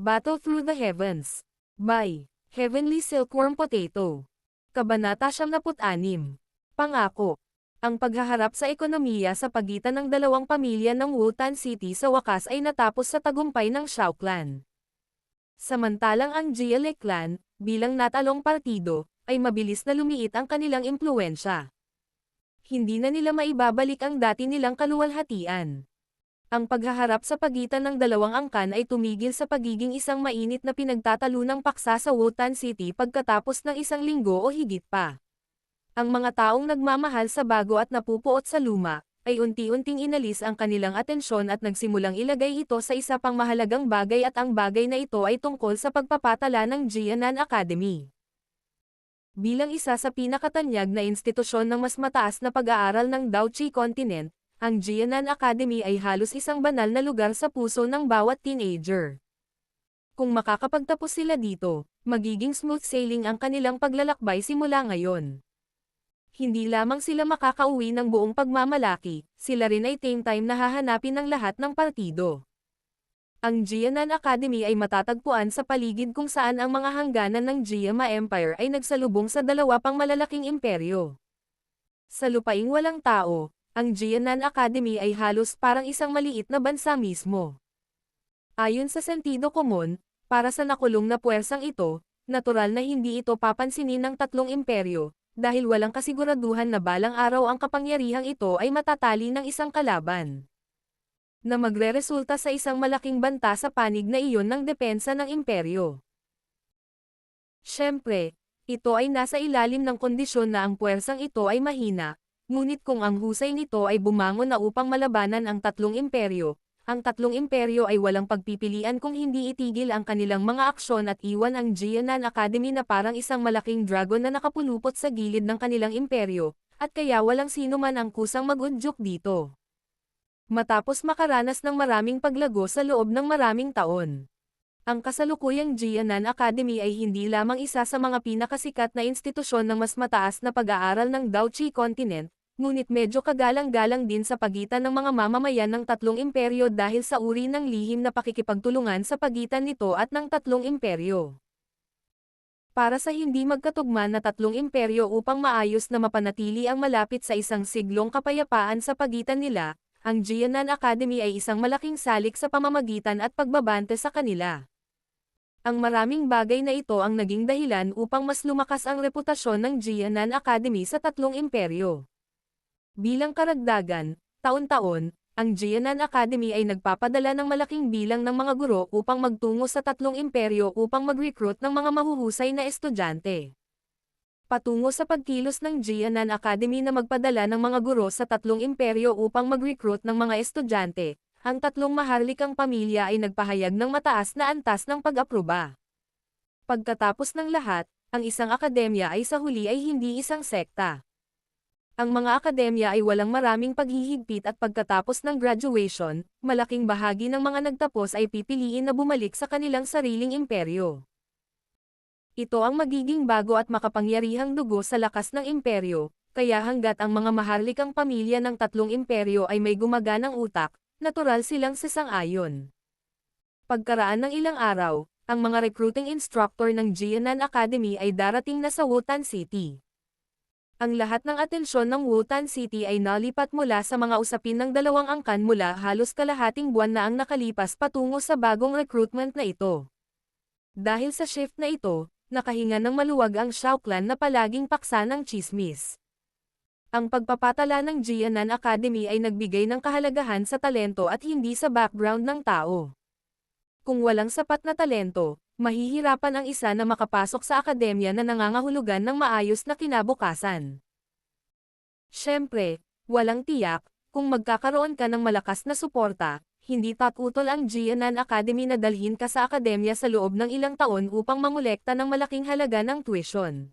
Battle Through the Heavens. By Heavenly Silkworm Potato. Kabanata 76. Pangako. Ang paghaharap sa ekonomiya sa pagitan ng dalawang pamilya ng Wutan City sa wakas ay natapos sa tagumpay ng Shao Clan. Samantalang ang Jiale Clan, bilang natalong partido, ay mabilis na lumiit ang kanilang impluwensya. Hindi na nila maibabalik ang dati nilang kaluwalhatian. Ang paghaharap sa pagitan ng dalawang angkan ay tumigil sa pagiging isang mainit na pinagtatalunang paksa sa Wutan City pagkatapos ng isang linggo o higit pa. Ang mga taong nagmamahal sa bago at napupuot sa luma, ay unti-unting inalis ang kanilang atensyon at nagsimulang ilagay ito sa isa pang mahalagang bagay at ang bagay na ito ay tungkol sa pagpapatala ng Jianan Academy. Bilang isa sa pinakatanyag na institusyon ng mas mataas na pag-aaral ng Daochi Continent, ang Jianan Academy ay halos isang banal na lugar sa puso ng bawat teenager. Kung makakapagtapos sila dito, magiging smooth sailing ang kanilang paglalakbay simula ngayon. Hindi lamang sila makakauwi ng buong pagmamalaki, sila rin ay same time na hahanapin ng lahat ng partido. Ang Jianan Academy ay matatagpuan sa paligid kung saan ang mga hangganan ng Jiama Empire ay nagsalubong sa dalawa pang malalaking imperyo. Sa lupaing walang tao, ang Jianan Academy ay halos parang isang maliit na bansa mismo. Ayon sa sentido komon, para sa nakulong na puwersang ito, natural na hindi ito papansinin ng tatlong imperyo, dahil walang kasiguraduhan na balang araw ang kapangyarihang ito ay matatali ng isang kalaban na magreresulta sa isang malaking banta sa panig na iyon ng depensa ng imperyo. Siyempre, ito ay nasa ilalim ng kondisyon na ang puwersang ito ay mahina, ngunit kung ang husay nito ay bumangon na upang malabanan ang tatlong imperyo, ang tatlong imperyo ay walang pagpipilian kung hindi itigil ang kanilang mga aksyon at iwan ang Jianan Academy na parang isang malaking dragon na nakapulupot sa gilid ng kanilang imperyo, at kaya walang sino man ang kusang mag-udyok dito. Matapos makaranas ng maraming paglago sa loob ng maraming taon, ang kasalukuyang Jianan Academy ay hindi lamang isa sa mga pinakasikat na institusyon ng mas mataas na pag-aaral ng Daochi Continent, ngunit medyo kagalang-galang din sa pagitan ng mga mamamayan ng tatlong imperyo dahil sa uri ng lihim na pakikipagtulungan sa pagitan nito at ng tatlong imperyo. Para sa hindi magkatugma na tatlong imperyo upang maayos na mapanatili ang malapit sa isang siglong kapayapaan sa pagitan nila, ang Jianan Academy ay isang malaking salik sa pamamagitan at pagbabante sa kanila. Ang maraming bagay na ito ang naging dahilan upang mas lumakas ang reputasyon ng Jianan Academy sa tatlong imperyo. Bilang karagdagan, taon-taon, ang Jianan Academy ay nagpapadala ng malaking bilang ng mga guro upang magtungo sa tatlong imperyo upang mag-recruit ng mga mahuhusay na estudyante. Patungo sa pagkilos ng Jianan Academy na magpadala ng mga guro sa tatlong imperyo upang mag-recruit ng mga estudyante, ang tatlong maharlikang pamilya ay nagpahayag ng mataas na antas ng pag-aproba. Pagkatapos ng lahat, ang isang akademya ay sa huli ay hindi isang sekta. Ang mga akademya ay walang maraming paghihigpit at pagkatapos ng graduation, malaking bahagi ng mga nagtapos ay pipiliin na bumalik sa kanilang sariling imperyo. Ito ang magiging bago at makapangyarihang dugo sa lakas ng imperyo, kaya hanggat ang mga maharlikang pamilya ng tatlong imperyo ay may gumaganang utak, natural silang sasang-ayon. Pagkaraan ng ilang araw, ang mga recruiting instructor ng Jianan Academy ay darating na sa Wutan City. Ang lahat ng atensyon ng Wutan City ay nalipat mula sa mga usapin ng dalawang angkan mula halos kalahating buwan na ang nakalipas patungo sa bagong recruitment na ito. Dahil sa shift na ito, nakahinga ng maluwag ang Shao Clan na palaging paksa ng tsismis. Ang pagpapatala ng Jianan Academy ay nagbigay ng kahalagahan sa talento at hindi sa background ng tao. Kung walang sapat na talento, mahihirapan ang isa na makapasok sa akademya na nangangahulugan ng maayos na kinabukasan. Siyempre, walang tiyak, kung magkakaroon ka ng malakas na suporta, hindi tatutol ang Jianan Academy na dalhin ka sa akademya sa loob ng ilang taon upang mangolekta ng malaking halaga ng tuition.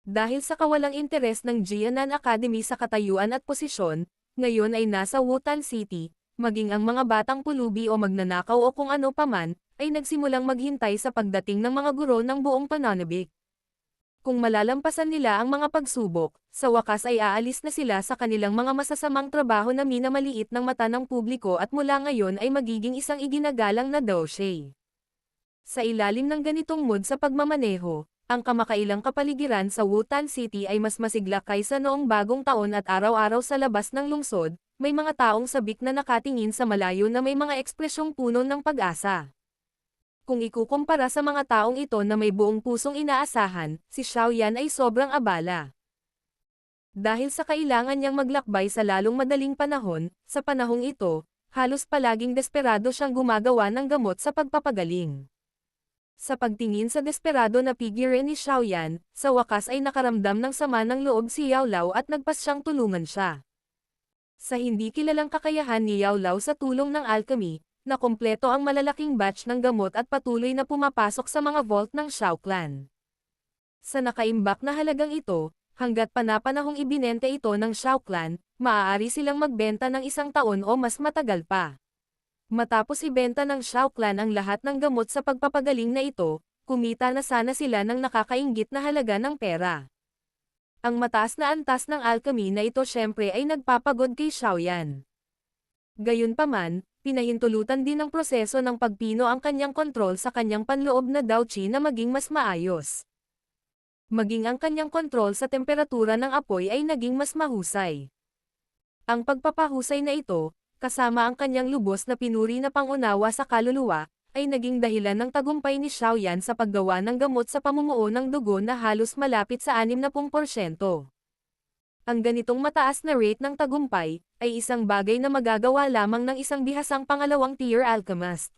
Dahil sa kawalang interes ng Jianan Academy sa katayuan at posisyon, ngayon ay nasa Wutan City, maging ang mga batang pulubi o magnanakaw o kung ano paman, ay nagsimulang maghintay sa pagdating ng mga guro ng buong pananabik. Kung malalampasan nila ang mga pagsubok, sa wakas ay aalis na sila sa kanilang mga masasamang trabaho na minamaliit ng mata ng publiko at mula ngayon ay magiging isang iginagalang na doshei. Sa ilalim ng ganitong mood sa pagmamaneho, ang kamakailang kapaligiran sa Wutan City ay mas masigla kaysa noong bagong taon at araw-araw sa labas ng lungsod, may mga taong sabik na nakatingin sa malayo na may mga ekspresyong puno ng pag-asa. Kung ikukumpara sa mga taong ito na may buong pusong inaasahan, si Xiaoyan ay sobrang abala. Dahil sa kailangan niyang maglakbay sa lalong madaling panahon, sa panahong ito, halos palaging desperado siyang gumagawa ng gamot sa pagpapagaling. Sa pagtingin sa desperado na figure ni Xiaoyan, sa wakas ay nakaramdam ng sama ng loob si Yao Lao at nagpas siyang tulungan siya. Sa hindi kilalang kakayahan ni Yao Lao sa tulong ng alchemy, na kompleto ang malalaking batch ng gamot at patuloy na pumapasok sa mga vault ng Shao Clan. Sa nakaimbak na halagang ito, hanggat panapanahong ibinenta ito ng Shao Clan, maaari silang magbenta ng 1 taon o mas matagal pa. Matapos ibenta ng Shao Clan ang lahat ng gamot sa pagpapagaling na ito, kumita na sana sila ng nakakainggit na halaga ng pera. Ang mataas na antas ng alchemy na ito syempre ay nagpapagod kay Xiaoyan. Gayunpaman, pinahintulutan din ng proseso ng pagpino ang kanyang kontrol sa kanyang panloob na Daoqi na maging mas maayos. Maging ang kanyang kontrol sa temperatura ng apoy ay naging mas mahusay. Ang pagpapahusay na ito, kasama ang kanyang lubos na pinuri na pangunawa sa kaluluwa, ay naging dahilan ng tagumpay ni Xiaoyan sa paggawa ng gamot sa pamumuo ng dugo na halos malapit sa 60%. Ang ganitong mataas na rate ng tagumpay, ay isang bagay na magagawa lamang ng isang bihasang pangalawang tier alchemist.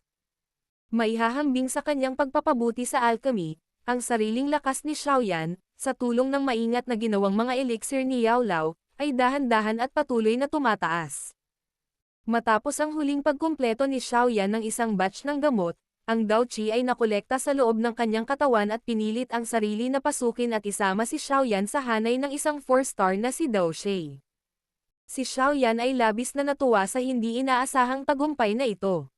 Maihahambing sa kanyang pagpapabuti sa alchemy, ang sariling lakas ni Xiaoyan, sa tulong ng maingat na ginawang mga elixir ni Yao Lao, ay dahan-dahan at patuloy na tumataas. Matapos ang huling pagkumpleto ni Xiaoyan ng isang batch ng gamot, ang Daoqi ay nakolekta sa loob ng kanyang katawan at pinilit ang sarili na pasukin at isama si Xiaoyan sa hanay ng isang 4-star na si Daoshi. Si Xiaoyan ay labis na natuwa sa hindi inaasahang tagumpay na ito.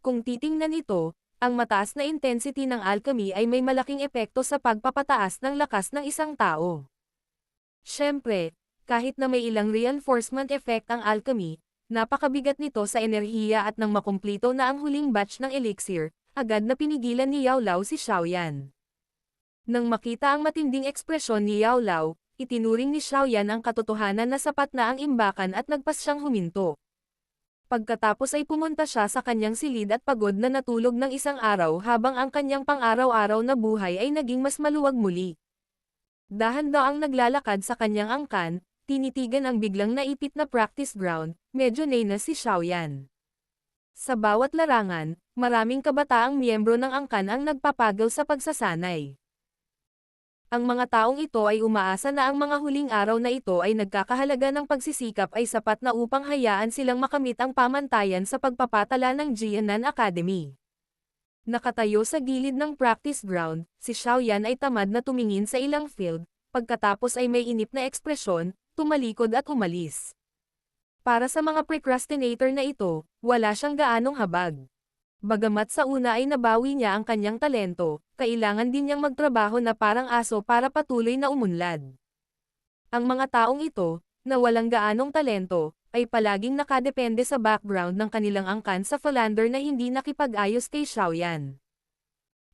Kung titingnan ito, ang mataas na intensity ng alchemy ay may malaking epekto sa pagpapataas ng lakas ng isang tao. Siyempre, kahit na may ilang reinforcement effect ang alchemy, napakabigat nito sa enerhiya at nang makumplito na ang huling batch ng elixir, agad na pinigilan ni Yao Lao si Xiaoyan. Nang makita ang matinding ekspresyon ni Yao Lao, itinuring ni Xiaoyan ang katotohanan na sapat na ang imbakan at nagpas siyang huminto. Pagkatapos ay pumunta siya sa kanyang silid at pagod na natulog ng isang araw habang ang kanyang pang-araw-araw na buhay ay naging mas maluwag muli. Dahan-daang naglalakad sa kanyang angkan, tinitigan ang biglang naipit na practice ground, medyo na si Xiaoyan. Sa bawat larangan, maraming kabataang miyembro ng angkan ang nagpapagaw sa pagsasanay. Ang mga taong ito ay umaasa na ang mga huling araw na ito ay nagkakahalaga ng pagsisikap ay sapat na upang hayaan silang makamit ang pamantayan sa pagpapatala ng Jianan Academy. Nakatayo sa gilid ng practice ground, si Xiaoyan ay tamad na tumingin sa ilang field, pagkatapos ay may inip na ekspresyon, tumalikod at umalis. Para sa mga procrastinator na ito, wala siyang gaanong habag. Bagamat sa una ay nabawi niya ang kanyang talento, kailangan din niyang magtrabaho na parang aso para patuloy na umunlad. Ang mga taong ito, na walang gaanong talento, ay palaging nakadepende sa background ng kanilang angkan sa Philander na hindi nakipag-ayos kay Xiaoyan.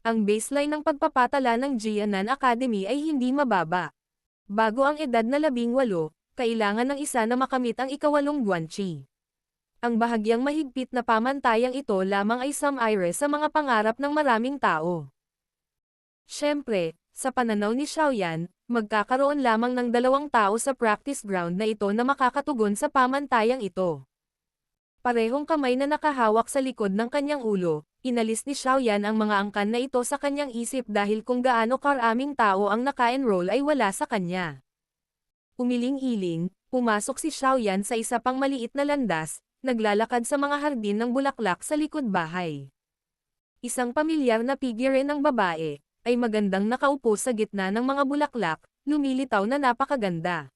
Ang baseline ng pagpapatala ng Jianan Academy ay hindi mababa. Bago ang edad na 18, kailangan ng isa na makamit ang ika-8 guanqi. Ang bahagyang mahigpit na pamantayang ito lamang ay sumire sa mga pangarap ng maraming tao. Siyempre, sa pananaw ni Xiaoyan, magkakaroon lamang ng 2 tao sa practice ground na ito na makakatugon sa pamantayang ito. Parehong kamay na nakahawak sa likod ng kanyang ulo, inalis ni Xiaoyan ang mga angkan na ito sa kanyang isip dahil kung gaano karaming tao ang naka-enroll ay wala sa kanya. Umiling-iling, pumasok si Xiaoyan sa isa pang maliit na landas, naglalakad sa mga hardin ng bulaklak sa likod bahay. Isang pamilyar na figure ng babae, ay magandang nakaupo sa gitna ng mga bulaklak, lumilitaw na napakaganda.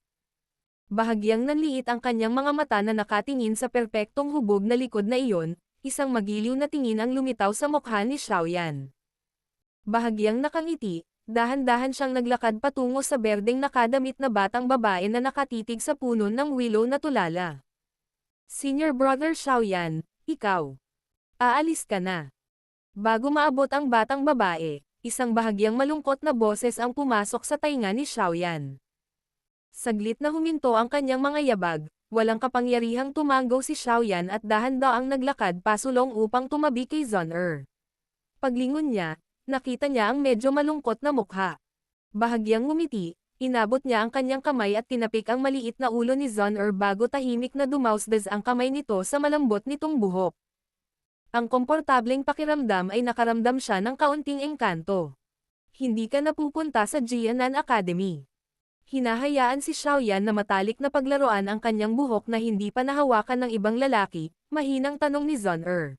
Bahagyang nanliit ang kanyang mga mata na nakatingin sa perpektong hubog na likod na iyon, isang magiliw na tingin ang lumitaw sa mukha ni Xiaoyan. Bahagyang nakangiti, dahan-dahan siyang naglakad patungo sa berdeng nakadamit na batang babae na nakatitig sa puno ng willow na tulala. Senior Brother Xiaoyan, ikaw. Aalis ka na. Bago maabot ang batang babae, isang bahagyang malungkot na boses ang pumasok sa tainga ni Xiaoyan. Saglit na huminto ang kanyang mga yabag, walang kapangyarihang tumanggaw si Xiaoyan at dahan-daang naglakad pasulong upang tumabi kay Zon-er. Paglingon niya, nakita niya ang medyo malungkot na mukha. Bahagyang ngumiti, inabot niya ang kanyang kamay at tinapik ang maliit na ulo ni Zon-er bago tahimik na dumausdas ang kamay nito sa malambot nitong buhok. Ang komportableng pakiramdam ay nakaramdam siya ng kaunting engkanto. Hindi ka napupunta sa Jianan Academy. Hinahayaan si Xiaoyan na matalik na paglaruan ang kanyang buhok na hindi pa nahawakan ng ibang lalaki, mahinang tanong ni Zon-er.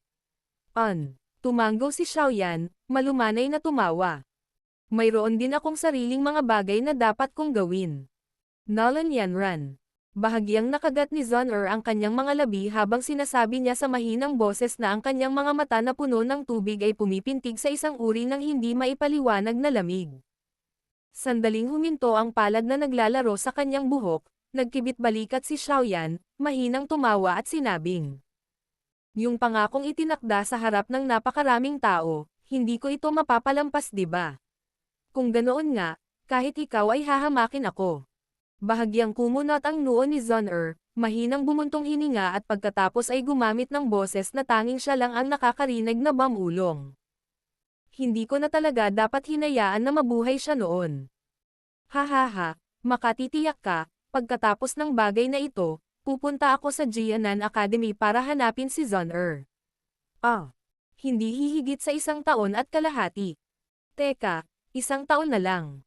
Tumanggaw si Xiaoyan, malumanay na tumawa. Mayroon din akong sariling mga bagay na dapat kong gawin. Nolan Yanran. Bahagyang nakagat ni Zon-er ang kanyang mga labi habang sinasabi niya sa mahinang boses na ang kanyang mga mata na puno ng tubig ay pumipintig sa isang uri ng hindi maipaliwanag na lamig. Sandaling huminto ang palad na naglalaro sa kanyang buhok, nagkibit balikat si Xiaoyan, mahinang tumawa at sinabing. Yung pangakong itinakda sa harap ng napakaraming tao, hindi ko ito mapapalampas, diba? Kung ganoon nga, kahit ikaw ay hahamakin ako. Bahagyang kumunot ang noo ni Zon-er, mahinang bumuntong hininga at pagkatapos ay gumamit ng boses na tanging siya lang ang nakakarinig na bamulong. Hindi ko na talaga dapat hinayaan na mabuhay siya noon. Hahaha, makatitiyak ka, pagkatapos ng bagay na ito, pupunta ako sa Jianan Academy para hanapin si Zon-er. Hindi hihigit sa 1 taon at kalahati. Teka, 1 taon na lang.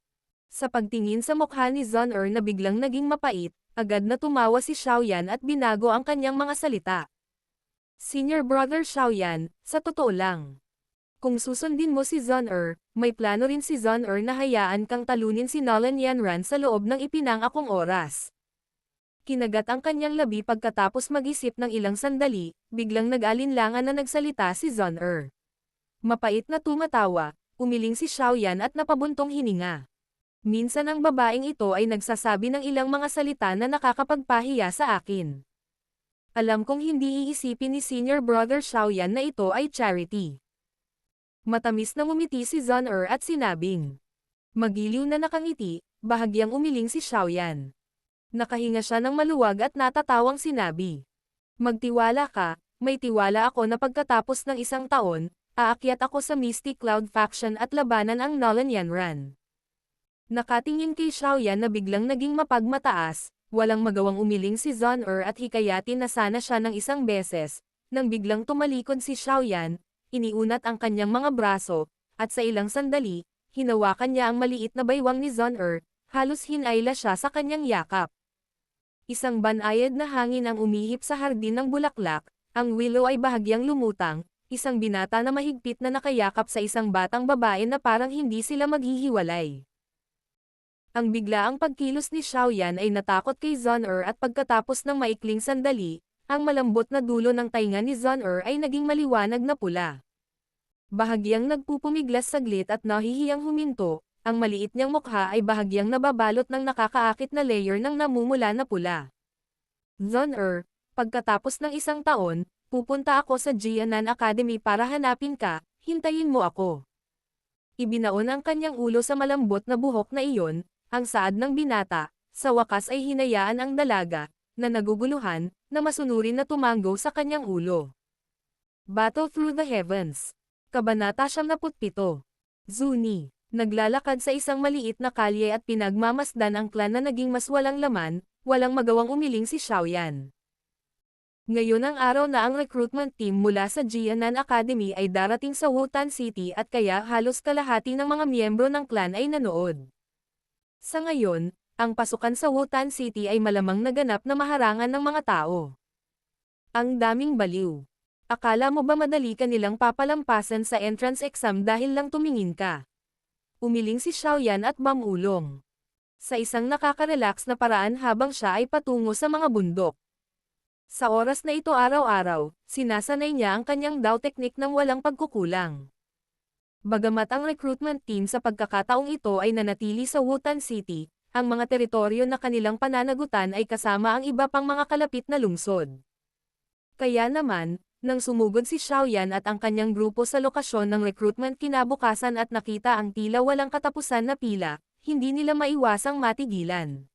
Sa pagtingin sa mukha ni Zon-er na biglang naging mapait, agad na tumawa si Xiaoyan at binago ang kanyang mga salita. Senior brother Xiaoyan, sa totoo lang. Kung susundin mo si Zon-er, may plano rin si Zon-er na hayaan kang talunin si Nolan Yanran sa loob ng ipinangakong oras. Kinagat ang kanyang labi pagkatapos mag-isip ng ilang sandali, biglang nag-alinlangan na nagsalita si Zon-er. Mapait na tumatawa, umiling si Xiaoyan at napabuntong hininga. Minsan ang babaeng ito ay nagsasabi ng ilang mga salita na nakakapagpahiya sa akin. Alam kong hindi iisipin ni Senior Brother Xiaoyan na ito ay charity. Matamis na ngumiti si Zon-er at sinabing. Magiliw na nakangiti, bahagyang umiling si Xiaoyan. Nakahinga siya ng maluwag at natatawang sinabi. Magtiwala ka, may tiwala ako na pagkatapos ng 1 taon, aakyat ako sa Misty Cloud Faction at labanan ang Nolan Yanran. Nakatingin kay Xiaoyan na biglang naging mapagmataas, walang magawang umiling si Zon-er at hikayatin na sana siya ng 1 beses, nang biglang tumalikod si Xiaoyan, iniunat ang kanyang mga braso, at sa ilang sandali, hinawakan niya ang maliit na baywang ni Zon-er, halos hinayla siya sa kanyang yakap. Isang banayad na hangin ang umihip sa hardin ng bulaklak, ang willow ay bahagyang lumutang, isang binata na mahigpit na nakayakap sa isang batang babae na parang hindi sila maghihiwalay. Ang biglaang pagkilos ni Xiaoyan ay natakot kay Zon-er at pagkatapos ng maikling sandali, ang malambot na dulo ng tainga ni Zon-er ay naging maliwanag na pula. Bahagyang nagpupumiglas saglit at nahihiyang huminto, ang maliit niyang mukha ay bahagyang nababalot ng nakakaakit na layer ng namumula na pula. Zon-er, pagkatapos ng 1 taon, pupunta ako sa Jianan Academy para hanapin ka, hintayin mo ako. Ibinaon ang kanyang ulo sa malambot na buhok na iyon, ang saad ng binata, sa wakas ay hinayaan ang dalaga, na naguguluhan, na masunurin na tumanggo sa kanyang ulo. Battle Through the Heavens. Kabanata 77. Zuni. Naglalakad sa isang maliit na kalye at pinagmamasdan ang klan na naging mas walang laman, walang magawang umiling si Xiaoyan. Ngayon ang araw na ang recruitment team mula sa Jianan Academy ay darating sa Wutan City at kaya halos kalahati ng mga miyembro ng klan ay nanood. Sa ngayon, ang pasukan sa Wutan City ay malamang naganap na maharangan ng mga tao. Ang daming baliw. Akala mo ba madali ka nilang papalampasan sa entrance exam dahil lang tumingin ka? Umiling si Xiaoyan at mamulong. Sa isang nakaka-relax na paraan habang siya ay patungo sa mga bundok. Sa oras na ito araw-araw, sinasanay niya ang kanyang Dao technique ng walang pagkukulang. Bagamat ang recruitment team sa pagkakataong ito ay nanatili sa Wutan City, ang mga teritoryo na kanilang pananagutan ay kasama ang iba pang mga kalapit na lungsod. Kaya naman, Nang sumugod si Xiaoyan at ang kanyang grupo sa lokasyon ng recruitment kinabukasan at nakita ang tila walang katapusan na pila, hindi nila maiwasang matigilan.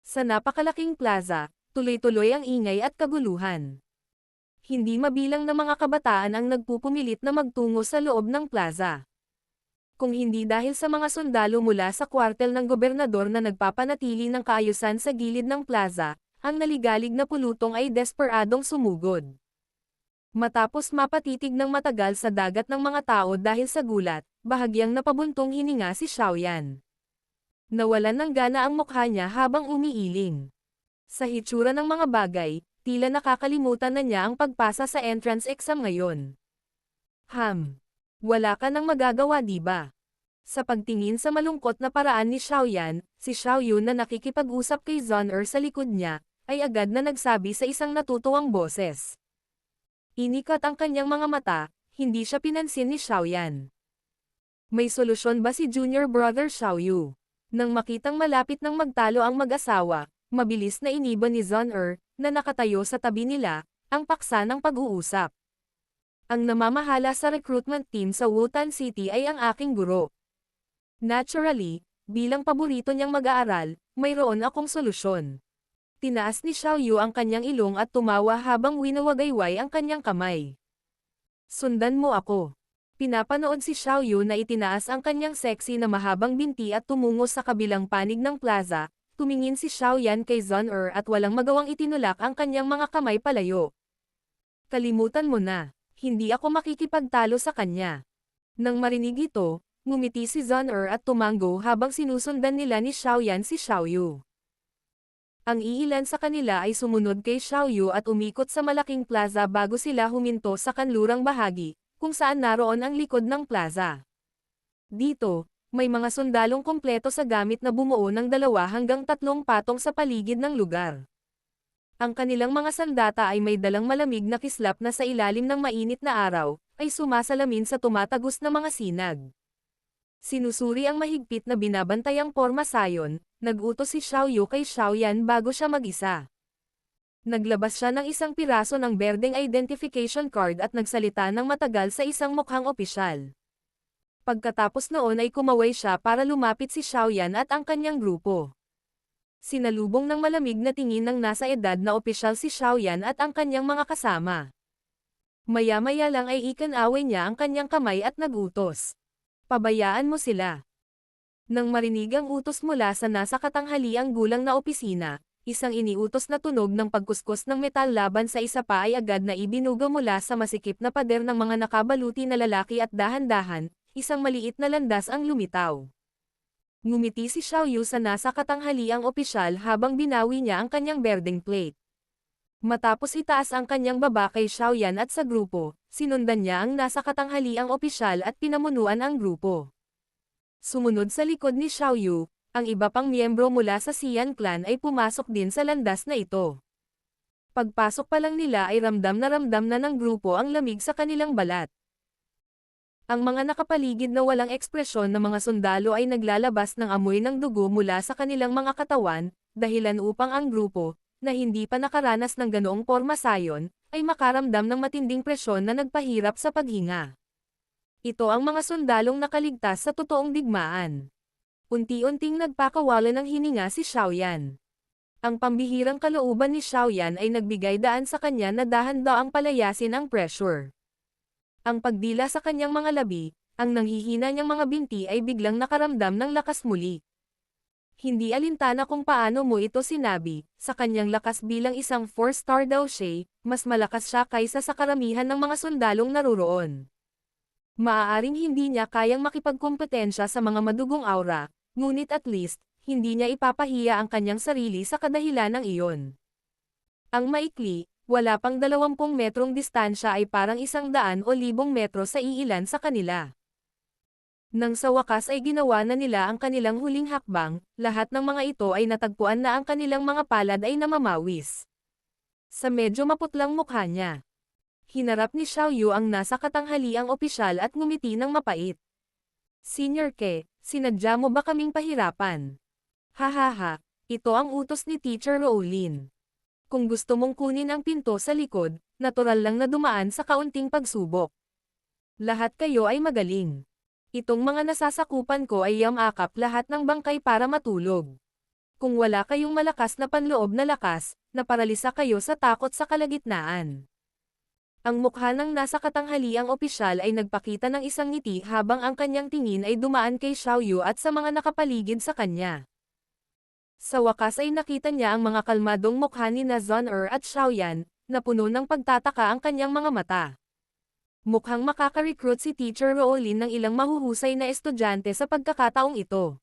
Sa napakalaking plaza, tuloy-tuloy ang ingay at kaguluhan. Hindi mabilang na mga kabataan ang nagpupumilit na magtungo sa loob ng plaza. Kung hindi dahil sa mga sundalo mula sa kwartel ng gobernador na nagpapanatili ng kaayusan sa gilid ng plaza, ang naligalig na pulutong ay desperadong sumugod. Matapos mapatitig ng matagal sa dagat ng mga tao dahil sa gulat, bahagyang napabuntong hininga si Xiaoyan. Nawalan ng gana ang mukha niya habang umiiling. Sa hitsura ng mga bagay, tila nakakalimutan na niya ang pagpasa sa entrance exam ngayon. Wala ka nang magagawa diba? Sa pagtingin sa malungkot na paraan ni Xiaoyan, si Xiaoyun na nakikipag-usap kay Zhon'er sa likod niya, ay agad na nagsabi sa isang natutuwang boses. Inikat ang kanyang mga mata, hindi siya pinansin ni Xiaoyan. May solusyon ba si junior brother Xiaoyu? Nang makitang malapit ng magtalo ang mag-asawa, mabilis na inibon ni Zhon'er, na nakatayo sa tabi nila, ang paksa ng pag-uusap. Ang namamahala sa recruitment team sa Wutan City ay ang aking guro. Naturally, bilang paborito niyang mag-aaral, mayroon akong solusyon. Tinaas ni Xiaoyu ang kanyang ilong at tumawa habang winawagayway ang kanyang kamay. Sundan mo ako. Pinapanood si Xiaoyu na itinaas ang kanyang sexy na mahabang binti at tumungo sa kabilang panig ng plaza, tumingin si Xiaoyan kay Zhon'er at walang magawang itinulak ang kanyang mga kamay palayo. Kalimutan mo na, hindi ako makikipagtalo sa kanya. Nang marinig ito, ngumiti si Zhon'er at tumango habang sinusundan nila ni Xiaoyan si Xiaoyu. Ang iilan sa kanila ay sumunod kay Xiaoyu at umikot sa malaking plaza bago sila huminto sa kanlurang bahagi, kung saan naroon ang likod ng plaza. Dito, may mga sundalong kompleto sa gamit na bumuo ng 2 hanggang 3 patong sa paligid ng lugar. Ang kanilang mga sandata ay may dalang malamig na kislap na sa ilalim ng mainit na araw, ay sumasalamin sa tumatagos na mga sinag. Sinusuri ang mahigpit na binabantayang porma sayon, nag-utos si Xiaoyu kay Xiaoyan bago siya mag-isa. Naglabas siya ng isang piraso ng berdeng identification card at nagsalita ng matagal sa isang mukhang opisyal. Pagkatapos noon ay kumaway siya para lumapit si Xiaoyan at ang kanyang grupo. Sinalubong ng malamig na tingin ng nasa edad na opisyal si Xiaoyan at ang kanyang mga kasama. Maya-maya lang ay ikinaway niya ang kanyang kamay at nagutos. Pabayaan mo sila. Nang marinig ang utos mula sa nasa katanghaliang gulang na opisina, isang iniutos na tunog ng pagkuskus ng metal laban sa isa pa ay agad na ibinuga mula sa masikip na pader ng mga nakabaluti na lalaki at dahan-dahan, isang maliit na landas ang lumitaw. Ngumiti si Xiaoyu sa nasa katanghaliang opisyal habang binawi niya ang kanyang berdeng plate. Matapos itaas ang kanyang baba kay Xiaoyan at sa grupo, sinundan niya ang nasa katanghaliang opisyal at pinamunuan ang grupo. Sumunod sa likod ni Xiaoyu, ang iba pang miyembro mula sa Xian clan ay pumasok din sa landas na ito. Pagpasok pa lang nila ay ramdam na ng grupo ang lamig sa kanilang balat. Ang mga nakapaligid na walang ekspresyon na mga sundalo ay naglalabas ng amoy ng dugo mula sa kanilang mga katawan, dahilan upang ang grupo, na hindi pa nakaranas ng ganoong porma sayon, ay makaramdam ng matinding presyon na nagpahirap sa paghinga. Ito ang mga sundalong nakaligtas sa totoong digmaan. Unti-unting nagpakawalan ng hininga si Xiaoyan. Ang pambihirang kalooban ni Xiaoyan ay nagbigay daan sa kanya na dahan-daang palayasin ang pressure. Ang pagdila sa kanyang mga labi, ang nanghihina niyang mga binti ay biglang nakaramdam ng lakas muli. Hindi alintana kung paano mo ito sinabi, sa kanyang lakas bilang isang 4-star daw siya, mas malakas siya kaysa sa karamihan ng mga sundalong naruroon. Maaaring hindi niya kayang makipagkompetensya sa mga madugong aura, ngunit at least, hindi niya ipapahiya ang kanyang sarili sa kadahilan ng iyon. Ang maikli, wala pang 20 metrong distansya ay parang 100 o 1000 metro sa iilan sa kanila. Nang sa wakas ay ginawa na nila ang kanilang huling hakbang, lahat ng mga ito ay natagpuan na ang kanilang mga palad ay namamawis. Sa medyo maputlang mukha niya, hinarap ni Xiaoyu ang nasa katanghaliang opisyal at ngumiti ng mapait. Senior Ke, sinadya mo ba kaming pahirapan? Hahaha, ito ang utos ni Teacher Rowlin. Kung gusto mong kunin ang pinto sa likod, natural lang na dumaan sa kaunting pagsubok. Lahat kayo ay magaling. Itong mga nasasakupan ko ay yamakap lahat ng bangkay para matulog. Kung wala kayong malakas na panloob na lakas, naparalisa kayo sa takot sa kalagitnaan. Ang mukha ng nasa katanghaliang opisyal ay nagpakita ng isang ngiti habang ang kanyang tingin ay dumaan kay Xiaoyu at sa mga nakapaligid sa kanya. Sa wakas ay nakita niya ang mga kalmadong mukha ni Zhon'er at Xiaoyan, na puno ng pagtataka ang kanyang mga mata. Mukhang makaka-recruit si Teacher Roolin ng ilang mahuhusay na estudyante sa pagkakataong ito.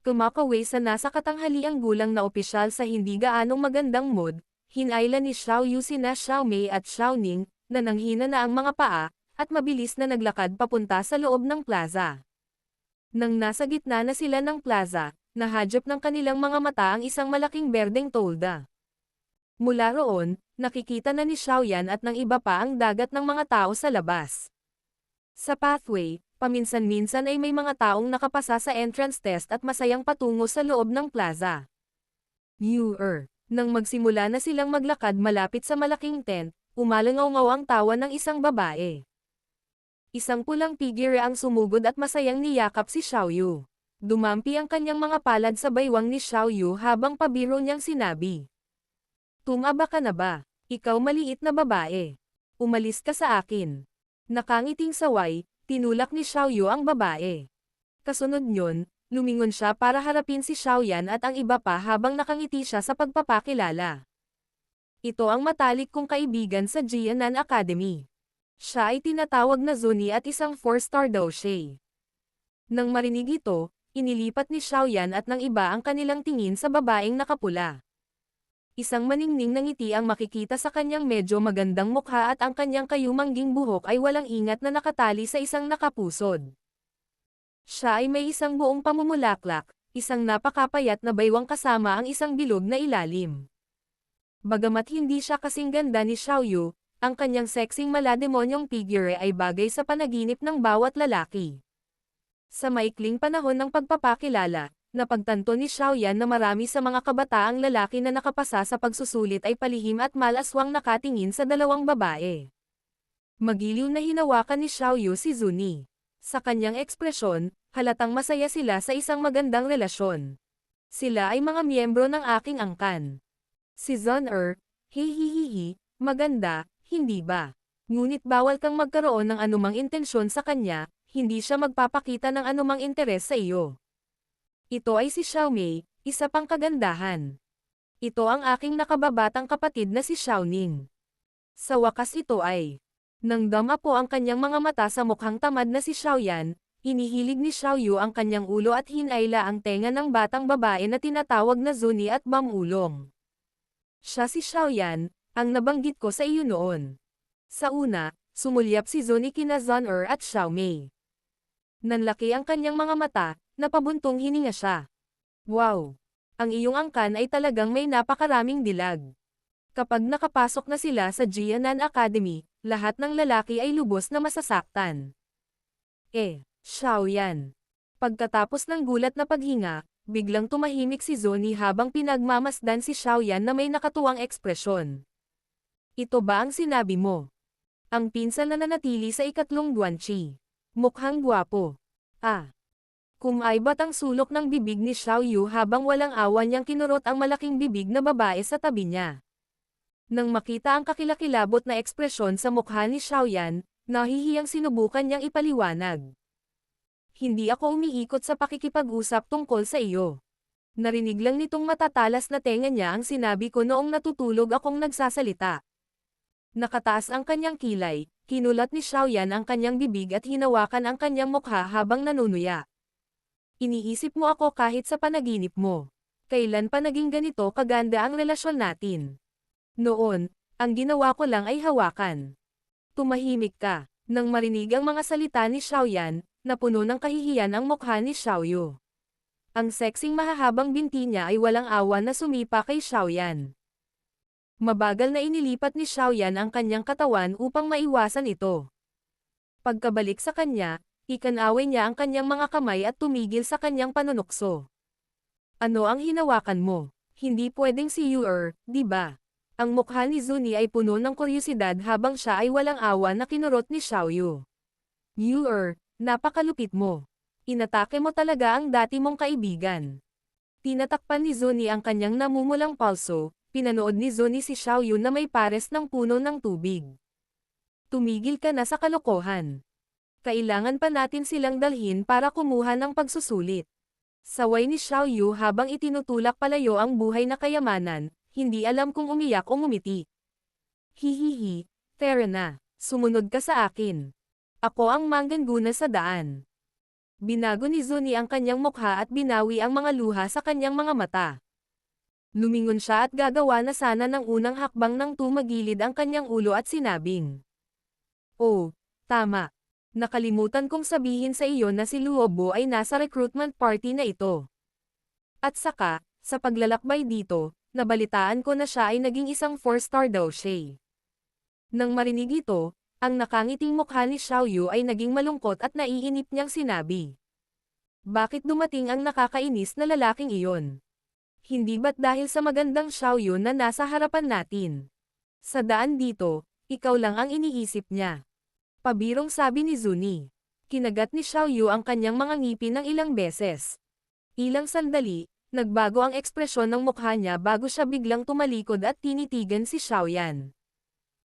Kumakaway sa nasa katanghaliang gulang na opisyal sa hindi gaanong magandang mood, hinayla ni Xiaoyu sina Xiaomei at Xiaoning, na nanghina na ang mga paa, at mabilis na naglakad papunta sa loob ng plaza. Nang nasa gitna na sila ng plaza, nahadyap ng kanilang mga mata ang isang malaking berdeng tolda. Mula roon, nakikita na ni Xiaoyan at ng iba pa ang dagat ng mga tao sa labas. Sa pathway, paminsan-minsan ay may mga taong nakapasa sa entrance test at masayang patungo sa loob ng plaza. Nang magsimula na silang maglakad malapit sa malaking tent, umalangaw-ngaw ang tawa ng isang babae. Isang pulang figure ang sumugod at masayang niyakap si Xiaoyu. Dumampi ang kanyang mga palad sa baywang ni Xiaoyu habang pabiro niyang sinabi. Tumaba ka na ba? Ikaw maliit na babae. Umalis ka sa akin. Nakangiting saway, tinulak ni Xiaoyu ang babae. Kasunod nyon, lumingon siya para harapin si Xiaoyan at ang iba pa habang nakangiti siya sa pagpapakilala. Ito ang matalik kong kaibigan sa Jianan Academy. Siya ay tinatawag na Zuni at isang 4-star daw siya. Nang marinig ito, inilipat ni Xiaoyan at ng iba ang kanilang tingin sa babaeng nakapula. Isang maningning na ngiti ang makikita sa kanyang medyo magandang mukha at ang kanyang kayumangging buhok ay walang ingat na nakatali sa isang nakapusod. Siya ay may isang buong pamumulaklak, isang napakapayat na baywang kasama ang isang bilog na ilalim. Bagamat hindi siya kasing ganda ni Xiaoyu, ang kanyang sexing malademonyong figure ay bagay sa panaginip ng bawat lalaki. Sa maikling panahon ng pagpapakilala, napagtanto ni Xiaoyan na marami sa mga kabataang lalaki na nakapasa sa pagsusulit ay palihim at malaswang nakatingin sa dalawang babae. Magiliw na hinawakan ni Xiaoyu si Zuni. Sa kanyang ekspresyon, halatang masaya sila sa isang magandang relasyon. Sila ay mga miyembro ng aking angkan. Si Zhon'er, hihihihi, maganda, hindi ba? Ngunit bawal kang magkaroon ng anumang intensyon sa kanya, hindi siya magpapakita ng anumang interes sa iyo. Ito ay si Xiaomei, isa pang kagandahan. Ito ang aking nakababatang kapatid na si Xiaoning. Sa wakas ito ay, nang dama po ang kanyang mga mata sa mukhang tamad na si Xiaoyan, inihilig ni Xiaoyu ang kanyang ulo at hinayla ang tenga ng batang babae na tinatawag na Zuni at Bamulong. Siya si Xiaoyan, ang nabanggit ko sa iyo noon. Sa una, sumulyap si Zuni kina Zhon'er at Xiaomei. Nanlaki ang kanyang mga mata, napabuntong hininga siya. Wow! Ang iyong angkan ay talagang may napakaraming dilag. Kapag nakapasok na sila sa Jianan Academy, lahat ng lalaki ay lubos na masasaktan. Xiaoyan. Pagkatapos ng gulat na paghinga, biglang tumahimik si Zuni habang pinagmamasdan si Xiaoyan na may nakatuwang ekspresyon. Ito ba ang sinabi mo? Ang pinsan na nanatili sa ikatlong Guanqi. Mukhang gwapo. Kumaibat ang sulok ng bibig ni Xiaoyu habang walang awa niyang kinurot ang malaking bibig na babae sa tabi niya. Nang makita ang kakilakilabot na ekspresyon sa mukha ni Xiaoyan, nahihiyang sinubukan niyang ipaliwanag. Hindi ako umiikot sa pakikipag-usap tungkol sa iyo. Narinig lang nitong matatalas na tenga niya ang sinabi ko noong natutulog akong nagsasalita. Nakataas ang kanyang kilay, kinulat ni Xiaoyan ang kanyang bibig at hinawakan ang kanyang mukha habang nanunuya. Iniisip mo ako kahit sa panaginip mo. Kailan pa naging ganito kaganda ang relasyon natin? Noon, ang ginawa ko lang ay hawakan. Tumahimik ka. Nang marinig ang mga salita ni Xiaoyan, napuno ng kahihiyan ang mukha ni Xiaoyu. Ang sexing mahahabang binti niya ay walang awa na sumipa kay Xiaoyan. Mabagal na inilipat ni Xiaoyan ang kanyang katawan upang maiwasan ito. Pagkabalik sa kanya, ikanaway niya ang kanyang mga kamay at tumigil sa kanyang panunukso. Ano ang hinawakan mo? Hindi pwedeng si Yuer, di ba? Ang mukha ni Zuni ay puno ng kuryosidad habang siya ay walang awa na kinurot ni Xiaoyu. Napakalupit mo. Inatake mo talaga ang dati mong kaibigan. Tinatakpan ni Zuni ang kanyang namumulang palso, pinanood ni Zuni si Xiaoyu na may pares ng puno ng tubig. Tumigil ka na sa kalokohan. Kailangan pa natin silang dalhin para kumuha ng pagsusulit. Saway ni Xiaoyu habang itinutulak palayo ang buhay na kayamanan, hindi alam kung umiyak o ngumiti. Hihihi, tara na, sumunod ka sa akin. Ako ang manggana sa daan. Binago ni Zuni ang kanyang mukha at binawi ang mga luha sa kanyang mga mata. Lumingon siya at gagawa na sana ng unang hakbang nang tumagilid ang kanyang ulo at sinabing, "Oh, tama. Nakalimutan kong sabihin sa iyo na si Luobo ay nasa recruitment party na ito. At saka, sa paglalakbay dito, nabalitaan ko na siya ay naging isang 4-star daw siya." Nang marinig ito, ang nakangiting mukha ni Xiaoyu ay naging malungkot at naiinip niyang sinabi, "Bakit dumating ang nakakainis na lalaking iyon? Hindi ba't dahil sa magandang Xiaoyu na nasa harapan natin? Sa daan dito, ikaw lang ang iniisip niya." Pabirong sabi ni Zuni. Kinagat ni Xiaoyu ang kanyang mga ngipin ng ilang beses. Ilang sandali, nagbago ang ekspresyon ng mukha niya bago siya biglang tumalikod at tinitigan si Xiaoyan.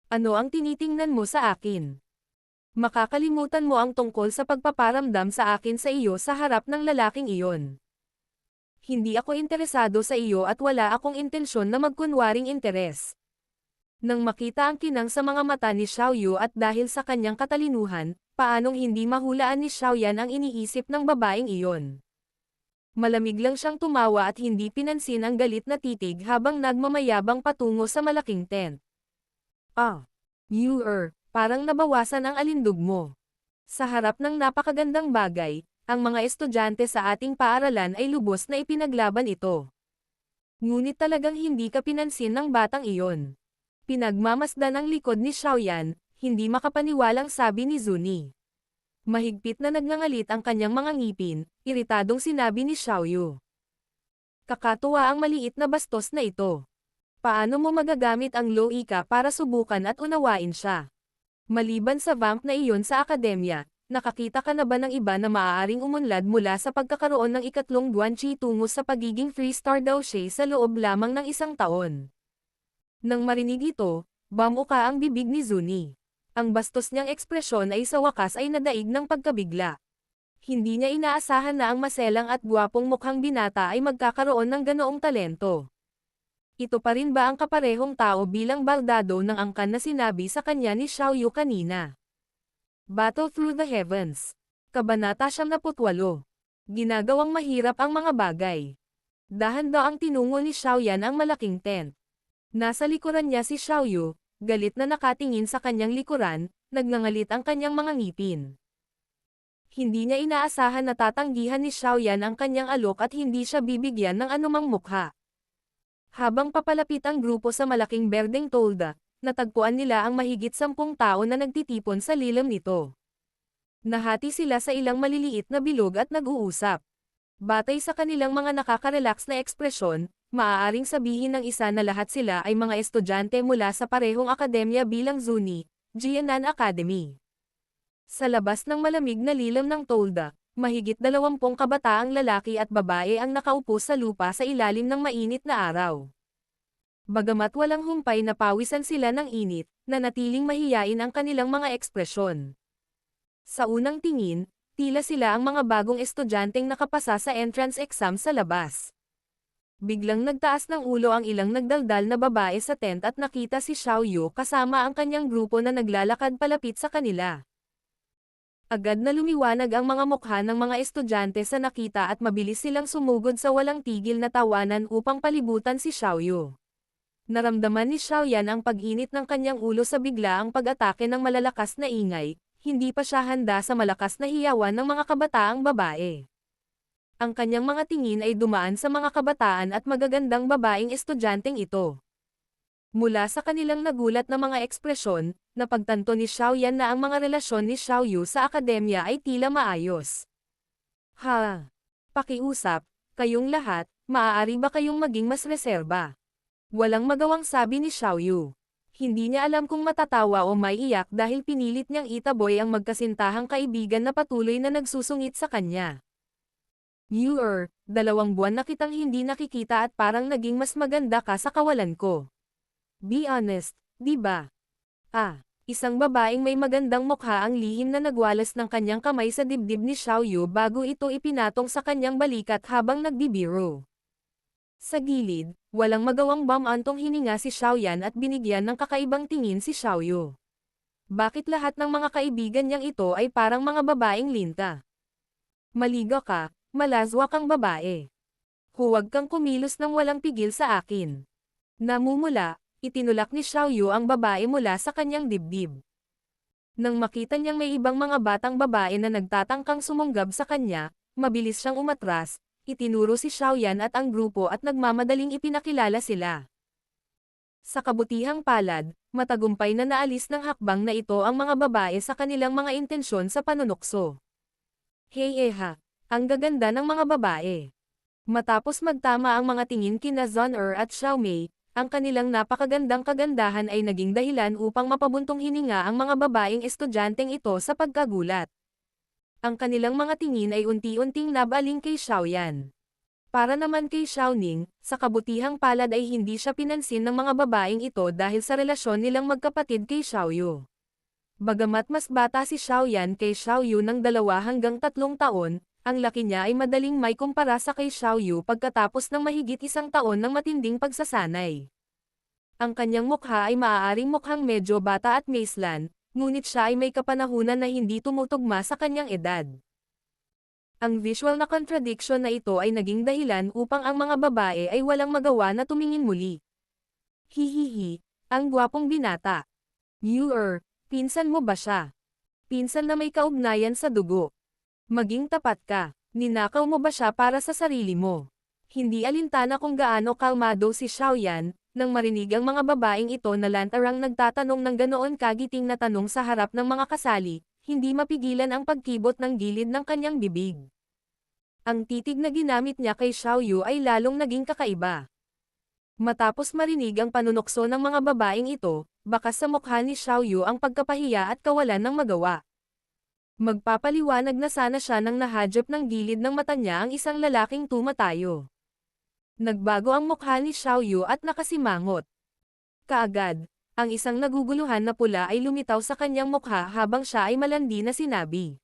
"Ano ang tinitingnan mo sa akin? Makakalimutan mo ang tungkol sa pagpaparamdam sa akin sa iyo sa harap ng lalaking iyon. Hindi ako interesado sa iyo at wala akong intensyon na magkunwaring interes." Nang makita ang kinang sa mga mata ni Xiaoyu at dahil sa kanyang katalinuhan, paanong hindi mahulaan ni Xiaoyan ang iniisip ng babaeng iyon. Malamig lang siyang tumawa at hindi pinansin ang galit na titig habang nagmamayabang patungo sa malaking tent. Parang nabawasan ang alindog mo. Sa harap ng napakagandang bagay, ang mga estudyante sa ating paaralan ay lubos na ipinaglaban ito. Ngunit talagang hindi ka pinansin ng batang iyon. Pinagmamasdan ang likod ni Xiaoyan, hindi makapaniwalang sabi ni Zuni. Mahigpit na nagngangalit ang kanyang mga ngipin, iritadong sinabi ni Xiaoyu. "Kakatuwa ang maliit na bastos na ito. Paano mo magagamit ang loika para subukan at unawain siya? Maliban sa vamp na iyon sa akademya, nakakita ka na ba ng iba na maaaring umunlad mula sa pagkakaroon ng ikatlong Guanchi tungo sa pagiging 3-star daw siya sa loob lamang ng 1 taon? Nang marinig ito, bamuka ang bibig ni Zuni. Ang bastos niyang ekspresyon ay sa wakas ay nadaig ng pagkabigla. Hindi niya inaasahan na ang maselang at gwapong mukhang binata ay magkakaroon ng ganoong talento. Ito pa rin ba ang kaparehong tao bilang baldado ng angkan na sinabi sa kanya ni Xiaoyu kanina? Battle Through the Heavens. Kabanata 78. Ginagawang mahirap ang mga bagay. Dahan-daang tinungo ni Xiaoyan ang malaking tent. Nasa likuran niya si Xiaoyu, galit na nakatingin sa kanyang likuran, nagngangalit ang kanyang mga ngipin. Hindi niya inaasahan na tatanggihan ni Xiaoyan ang kanyang alok at hindi siya bibigyan ng anumang mukha. Habang papalapit ang grupo sa malaking berdeng tolda, natagpuan nila ang mahigit 10 tao na nagtitipon sa lilam nito. Nahati sila sa ilang maliliit na bilog at nag-uusap. Batay sa kanilang mga nakaka-relax na ekspresyon, maaaring sabihin ng isa na lahat sila ay mga estudyante mula sa parehong akademya bilang Zuni, Jianan Academy. Sa labas ng malamig na lilam ng tolda, mahigit 20 kabataang lalaki at babae ang nakaupo sa lupa sa ilalim ng mainit na araw. Bagamat walang humpay na pawisan sila ng init, nanatiling mahiyain ang kanilang mga ekspresyon. Sa unang tingin, tila sila ang mga bagong estudyanteng nakapasa sa entrance exam sa labas. Biglang nagtaas ng ulo ang ilang nagdaldal na babae sa tent at nakita si Xiaoyu kasama ang kanyang grupo na naglalakad palapit sa kanila. Agad na lumiwanag ang mga mukha ng mga estudyante sa nakita at mabilis silang sumugod sa walang tigil na tawanan upang palibutan si Xiaoyu. Naramdaman ni Xiaoyan ang pag-init ng kanyang ulo sa biglaang pag-atake ng malalakas na ingay, hindi pa siya handa sa malakas na hiyawan ng mga kabataang babae. Ang kanyang mga tingin ay dumaan sa mga kabataan at magagandang babaeng estudyanteng ito. Mula sa kanilang nagulat na mga ekspresyon, napagtanto ni Xiaoyan na ang mga relasyon ni Xiaoyu sa akademya ay tila maayos. Pakiusap, kayong lahat, maaari ba kayong maging mas reserba? Walang magawang sabi ni Xiaoyu. Hindi niya alam kung matatawa o maiiyak dahil pinilit niyang itaboy ang magkasintahang kaibigan na patuloy na nagsusungit sa kanya. Muir, 2 buwan na kitang hindi nakikita at parang naging mas maganda ka sa kawalan ko. Be honest, di ba? Isang babaeng may magandang mukha ang lihim na nagwalas ng kanyang kamay sa dibdib ni Xiaoyu bago ito ipinatong sa kanyang balikat habang nagbibiro. Sa gilid, walang magawang bumantong hininga si Xiaoyan at binigyan ng kakaibang tingin si Xiaoyu. Bakit lahat ng mga kaibigan niyang ito ay parang mga babaeng linta? Maligo ka, malazwa kang babae. Huwag kang kumilos ng walang pigil sa akin. Namumula, itinulak ni Xiaoyu ang babae mula sa kanyang dibdib. Nang makita niyang may ibang mga batang babae na nagtatangkang sumunggab sa kanya, mabilis siyang umatras, itinuro si Xiaoyan at ang grupo at nagmamadaling ipinakilala sila. Sa kabutihang palad, matagumpay na naalis ng hakbang na ito ang mga babae sa kanilang mga intensyon sa panunukso. Hey ang gaganda ng mga babae. Matapos magtama ang mga tingin kina Zhon'er at Xiaomei, ang kanilang napakagandang kagandahan ay naging dahilan upang mapabuntong hininga ang mga babaeng estudyanteng ito sa pagkagulat. Ang kanilang mga tingin ay unti-unting nabaling kay Xiaoyan. Para naman kay Xiaoning, sa kabutihang palad ay hindi siya pinansin ng mga babaeng ito dahil sa relasyon nilang magkapatid kay Xiaoyu. Bagamat mas bata si Xiaoyan kay Xiaoyu ng 2 hanggang 3 taon, ang laki niya ay madaling may kumpara sa kay Xiaoyu pagkatapos ng mahigit 1 taon ng matinding pagsasanay. Ang kanyang mukha ay maaaring mukhang medyo bata at maeslan, ngunit siya ay may kapanahunan na hindi tumutugma sa kanyang edad. Ang visual na contradiction na ito ay naging dahilan upang ang mga babae ay walang magawa na tumingin muli. Hihihi, ang gwapong binata. Muir, pinsan mo ba siya? Pinsan na may kaugnayan sa dugo. Maging tapat ka, ninakaw mo ba siya para sa sarili mo? Hindi alintana kung gaano kalmado si Xiaoyan, nang marinig ang mga babaeng ito na lantarang nagtatanong ng ganoon kagiting na tanong sa harap ng mga kasali, hindi mapigilan ang pagkibot ng gilid ng kanyang bibig. Ang titig na ginamit niya kay Xiaoyu ay lalong naging kakaiba. Matapos marinig ang panunokso ng mga babaeng ito, bakas sa mukha ni Xiaoyu ang pagkapahiya at kawalan ng magawa. Magpapaliwanag na sana siya nang nahadyap ng gilid ng mata niya ang isang lalaking tumatayo. Nagbago ang mukha ni Xiaoyu at nakasimangot. Kaagad, ang isang naguguluhan na pula ay lumitaw sa kanyang mukha habang siya ay malandi na sinabi.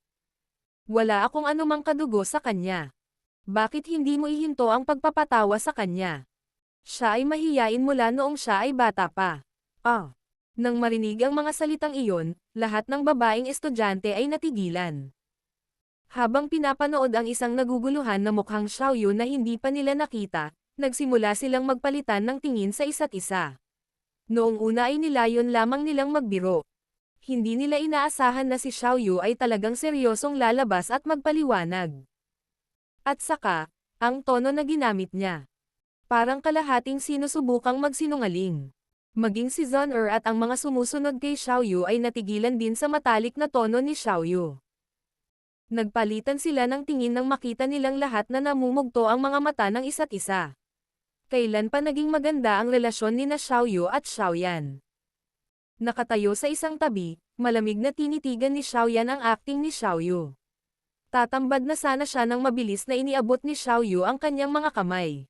Wala akong anumang kadugo sa kanya. Bakit hindi mo ihinto ang pagpapatawa sa kanya? Siya ay mahiyain mula noong siya ay bata pa. Nang marinig ang mga salitang iyon, lahat ng babaeng estudyante ay natigilan. Habang pinapanood ang isang naguguluhan na mukhang Xiaoyu na hindi pa nila nakita, nagsimula silang magpalitan ng tingin sa isa't isa. Noong una ay nilayon lamang nilang magbiro. Hindi nila inaasahan na si Xiaoyu ay talagang seryosong lalabas at magpaliwanag. At saka, ang tono na ginamit niya. Parang kalahating sinusubukang magsinungaling. Maging si Zhon'er at ang mga sumusunod kay Xiaoyu ay natigilan din sa matalik na tono ni Xiaoyu. Nagpalitan sila ng tingin nang makita nilang lahat na namumugto ang mga mata ng isa't isa. Kailan pa naging maganda ang relasyon ni Xiaoyu at Xiaoyan? Nakatayo sa isang tabi, malamig na tinitigan ni Xiaoyan ang acting ni Xiaoyu. Tatambad na sana siya nang mabilis na iniabot ni Xiaoyu ang kanyang mga kamay.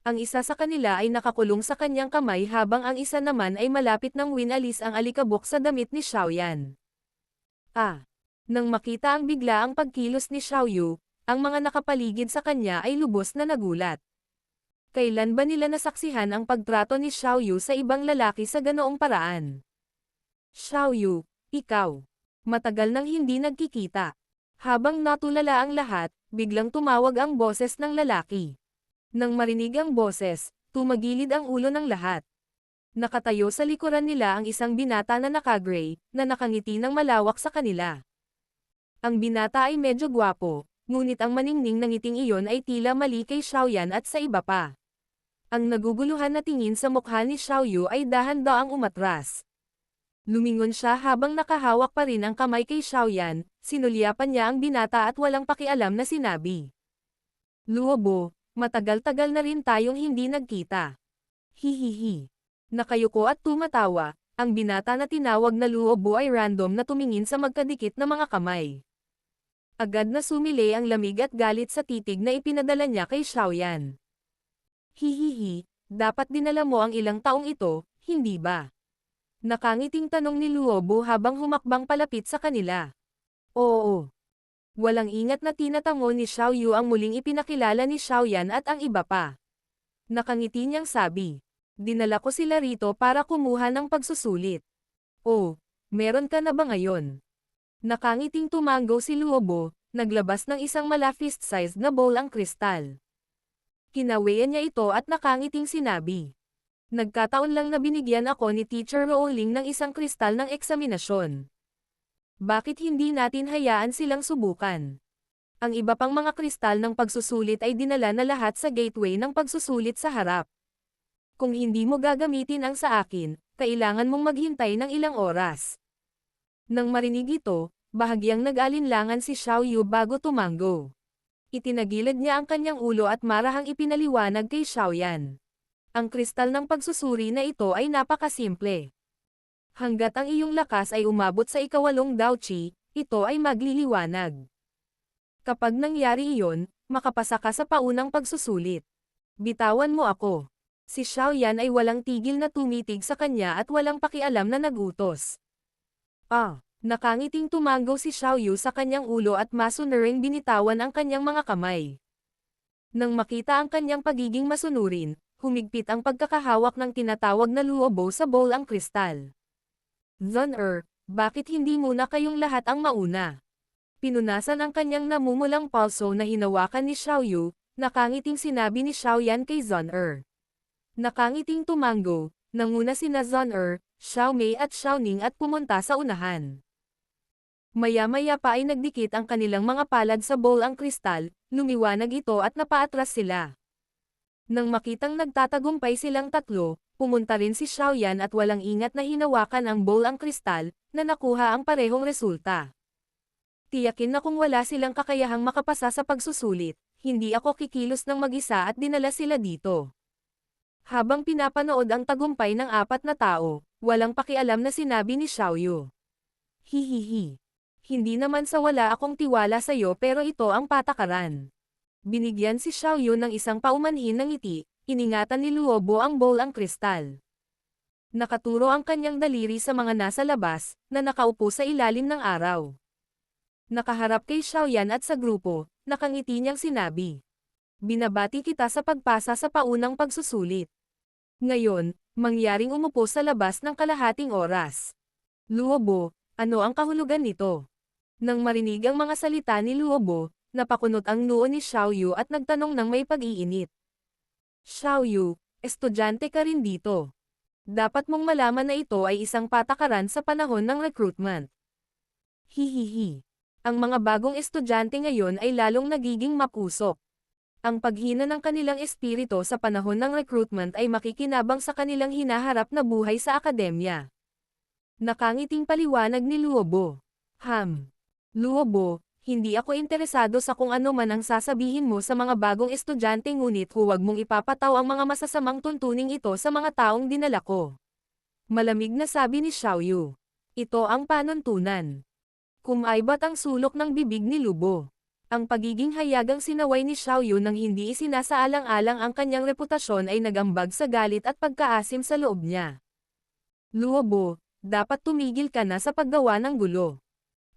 Ang isa sa kanila ay nakakulong sa kanyang kamay habang ang isa naman ay malapit nang winalis ang alikabok sa damit ni Xiaoyan. Nang makita ang biglaang pagkilos ni Xiaoyu, ang mga nakapaligid sa kanya ay lubos na nagulat. Kailan ba nila nasaksihan ang pagtrato ni Xiaoyu sa ibang lalaki sa ganoong paraan? Xiaoyu, ikaw. Matagal nang hindi nagkikita. Habang natulala ang lahat, biglang tumawag ang boses ng lalaki. Nang marinig ang boses, tumagilid ang ulo ng lahat. Nakatayo sa likuran nila ang isang binata na naka-gray, na nakangiti ng malawak sa kanila. Ang binata ay medyo gwapo, ngunit ang maningning na ngiting iyon ay tila mali kay Xiaoyan at sa iba pa. Ang naguguluhan na tingin sa mukha ni Xiaoyu ay dahan-daang umatras. Lumingon siya habang nakahawak pa rin ang kamay kay Xiaoyan, sinulyapan niya ang binata at walang pakialam na sinabi. Luobo, matagal-tagal na rin tayong hindi nagkita. Hihihi. Nakayuko at tumatawa, ang binata na tinawag na Luobo ay random na tumingin sa magkadikit na mga kamay. Agad na sumili ang lamig at galit sa titig na ipinadala niya kay Xiaoyan. Hihihi, dapat dinala mo ang ilang taong ito, hindi ba? Nakangiting tanong ni Luobo habang humakbang palapit sa kanila. Oo. Walang ingat na tinatango ni Xiaoyu ang muling ipinakilala ni Xiaoyan at ang iba pa. Nakangiti niyang sabi. Dinala ko sila rito para kumuha ng pagsusulit. Oh, meron ka na ba ngayon? Nakangiting tumango si Luobo, naglabas ng isang mala-fist-sized na bowl ang kristal. Kinawayan niya ito at nakangiting sinabi. Nagkataon lang na binigyan ako ni Teacher Rowling ng isang kristal ng eksaminasyon. Bakit hindi natin hayaan silang subukan? Ang iba pang mga kristal ng pagsusulit ay dinala na lahat sa gateway ng pagsusulit sa harap. Kung hindi mo gagamitin ang sa akin, kailangan mong maghintay ng ilang oras. Nang marinig ito, bahagyang nag-alinlangan si Xiaoyu bago tumango. Itinagilid niya ang kanyang ulo at marahang ipinaliwanag kay Xiaoyan. Ang kristal ng pagsusuri na ito ay napakasimple. Hanggat ang iyong lakas ay umabot sa ikawalong Daochi, ito ay magliliwanag. Kapag nangyari iyon, makapasa ka sa paunang pagsusulit. Bitawan mo ako. Si Xiaoyan ay walang tigil na tumitig sa kanya at walang pakialam na nagutos. Nakangiting tumango si Xiaoyu sa kanyang ulo at masunuring binitawan ang kanyang mga kamay. Nang makita ang kanyang pagiging masunurin, humigpit ang pagkakahawak ng tinatawag na Luobo sa bowl ang kristal. Zon bakit hindi muna kayong lahat ang mauna? Pinunasan ang kanyang namumulang palso na hinawakan ni Xiaoyu, nakangiting sinabi ni Xiaoyan kay Zon. Nakangiting tumango, nanguna sina Zon, Xiaomei at Xiaoning at pumunta sa unahan. Maya-maya pa ay nagdikit ang kanilang mga palad sa bowl ang kristal, lumiwanag ito at napaatras sila. Nang makitang nagtatagumpay silang tatlo, pumunta rin si Xiaoyan at walang ingat na hinawakan ang bowl ang kristal, na nakuha ang parehong resulta. Tiyakin na kung wala silang kakayahang makapasa sa pagsusulit, hindi ako kikilos ng mag-isa at dinala sila dito. Habang pinapanood ang tagumpay ng apat na tao, walang pakialam na sinabi ni Xiaoyu. Hihihi. Hindi naman sa wala akong tiwala sa iyo pero ito ang patakaran. Binigyan si Xiaoyu ng isang paumanhin ng ngiti, iningatan ni Luobo ang bowl ang kristal. Nakaturo ang kanyang daliri sa mga nasa labas, na nakaupo sa ilalim ng araw. Nakaharap kay Xiaoyan at sa grupo, nakangiti niyang sinabi. Binabati kita sa pagpasa sa paunang pagsusulit. Ngayon, mangyaring umupo sa labas ng kalahating oras. Luobo, ano ang kahulugan nito? Nang marinig ang mga salita ni Luobo, napakunot ang noo ni Xiaoyu at nagtanong ng may pag-iinit. Xiaoyu, estudyante ka rin dito. Dapat mong malaman na ito ay isang patakaran sa panahon ng recruitment. Hihihi. Ang mga bagong estudyante ngayon ay lalong nagiging mapusok. Ang paghina ng kanilang espiritu sa panahon ng recruitment ay makikinabang sa kanilang hinaharap na buhay sa akademya. Nakangiting paliwanag ni Luobo. Luobo, hindi ako interesado sa kung ano man ang sasabihin mo sa mga bagong estudyante ngunit huwag mong ipapataw ang mga masasamang tuntuning ito sa mga taong dinala ko. Malamig na sabi ni Xiaoyu. Ito ang panuntunan. Kumaibat ang sulok ng bibig ni Luobo. Ang pagiging hayagang sinaway ni Xiaoyu nang hindi isinasaalang-alang ang kanyang reputasyon ay nagambag sa galit at pagkaasim sa loob niya. Luobo, dapat tumigil ka na sa paggawa ng gulo.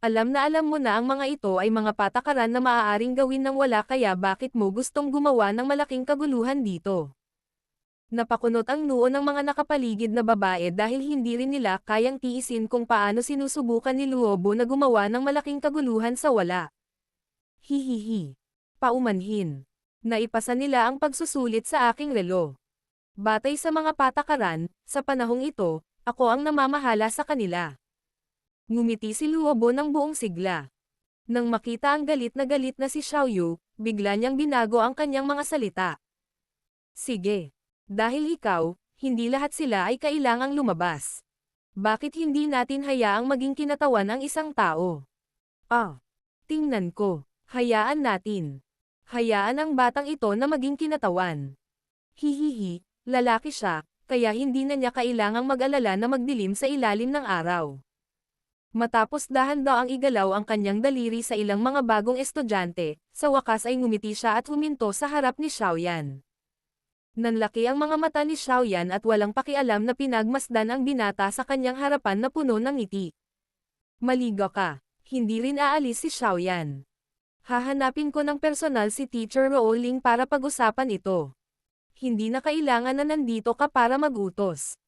Alam mo na ang mga ito ay mga patakaran na maaaring gawin ng wala kaya bakit mo gustong gumawa ng malaking kaguluhan dito? Napakunot ang noo ng mga nakapaligid na babae dahil hindi rin nila kayang tiisin kung paano sinusubukan ni Luobo na gumawa ng malaking kaguluhan sa wala. Hihihi. Paumanhin. Naipasa nila ang pagsusulit sa aking relo. Batay sa mga patakaran, sa panahong ito, ako ang namamahala sa kanila. Ngumiti si Luobo ng buong sigla. Nang makita ang galit na si Xiaoyu, bigla niyang binago ang kanyang mga salita. Sige. Dahil ikaw, hindi lahat sila ay kailangang lumabas. Bakit hindi natin hayaang maging kinatawan ang isang tao? Tingnan ko. Hayaan natin. Hayaan ang batang ito na maging kinatawan. Hihihi, lalaki siya, kaya hindi na niya kailangang mag-alala na magdilim sa ilalim ng araw. Matapos dahan-daang igalaw ang kanyang daliri sa ilang mga bagong estudyante, sa wakas ay ngumiti siya at huminto sa harap ni Xiaoyan. Nanlaki ang mga mata ni Xiaoyan at walang pakialam na pinagmasdan ang binata sa kanyang harapan na puno ng ngiti. Maligo ka. Hindi rin aalis si Xiaoyan. Hahanapin ko ng personal si Teacher Rowling para pag-usapan ito. Hindi na kailangan na nandito ka para mag-utos.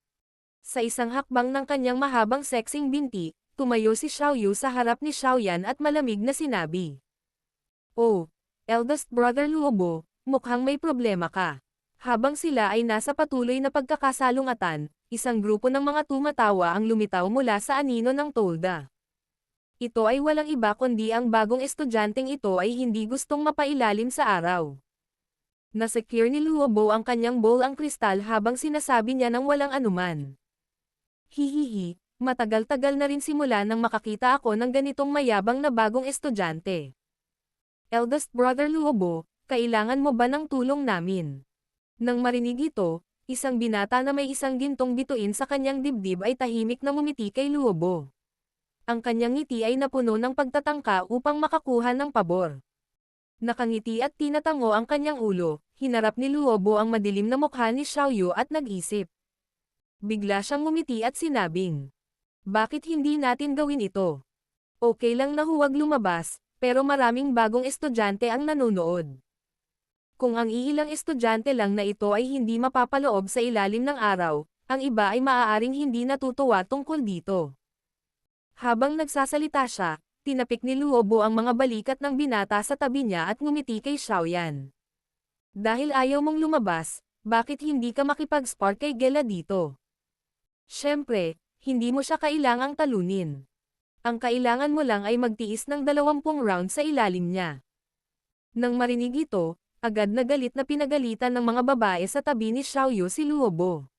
Sa isang hakbang ng kanyang mahabang sexing binti, tumayo si Xiaoyu sa harap ni Xiaoyan at malamig na sinabi. Oh, eldest brother Luobo, mukhang may problema ka. Habang sila ay nasa patuloy na pagkakasalungatan, isang grupo ng mga tumatawa ang lumitaw mula sa anino ng tolda. Ito ay walang iba kundi ang bagong estudyanteng ito ay hindi gustong mapailalim sa araw. Nasecure ni Luobo ang kanyang bowl ang kristal habang sinasabi niya ng walang anuman. Hihihi, matagal-tagal na rin simula nang makakita ako ng ganitong mayabang na bagong estudyante. Eldest brother Luobo, kailangan mo ba ng tulong namin? Nang marinig ito, isang binata na may isang gintong bituin sa kanyang dibdib ay tahimik na ngumiti kay Luobo. Ang kanyang ngiti ay napuno ng pagtatangka upang makakuha ng pabor. Nakangiti at tinatango ang kanyang ulo, hinarap ni Luobo ang madilim na mukha ni Xiaoyu at nag-isip. Bigla siyang ngumiti at sinabing, bakit hindi natin gawin ito? Okay lang na huwag lumabas, pero maraming bagong estudyante ang nanonood. Kung ang iilang estudyante lang na ito ay hindi mapapaloob sa ilalim ng araw, ang iba ay maaaring hindi natutuwa tungkol dito. Habang nagsasalita siya, tinapik ni Luobo ang mga balikat ng binata sa tabi niya at ngumiti kay Xiaoyan. Dahil ayaw mong lumabas, bakit hindi ka makipag-spar kay Gela dito? Siyempre, hindi mo siya kailangang talunin. Ang kailangan mo lang ay magtiis ng 20 round sa ilalim niya. Nang marinig ito, agad na galit na pinagalitan ng mga babae sa tabi ni Xiaoyu si Luobo.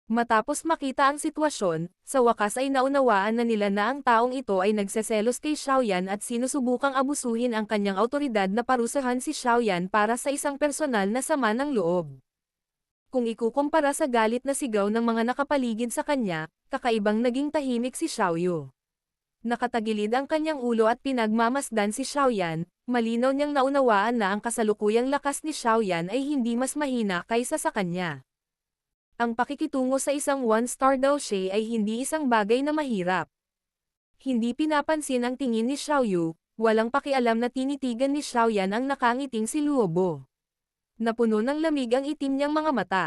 Matapos makita ang sitwasyon, sa wakas ay naunawaan na nila na ang taong ito ay nagseselos kay Xiaoyan at sinusubukang abusuhin ang kanyang awtoridad na parusahan si Xiaoyan para sa isang personal na sama ng loob. Kung ikukumpara sa galit na sigaw ng mga nakapaligid sa kanya, kakaibang naging tahimik si Xiaoyu. Nakatagilid ang kanyang ulo at pinagmamasdan si Xiaoyan, malinaw niyang naunawaan na ang kasalukuyang lakas ni Xiaoyan ay hindi mas mahina kaysa sa kanya. Ang pakikitungo sa isang one-star daw siya ay hindi isang bagay na mahirap. Hindi pinapansin ang tingin ni Xiaoyu, walang pakialam na tinitigan ni Xiaoyan ang nakangiting si Luobo. Napuno ng lamig ang itim niyang mga mata.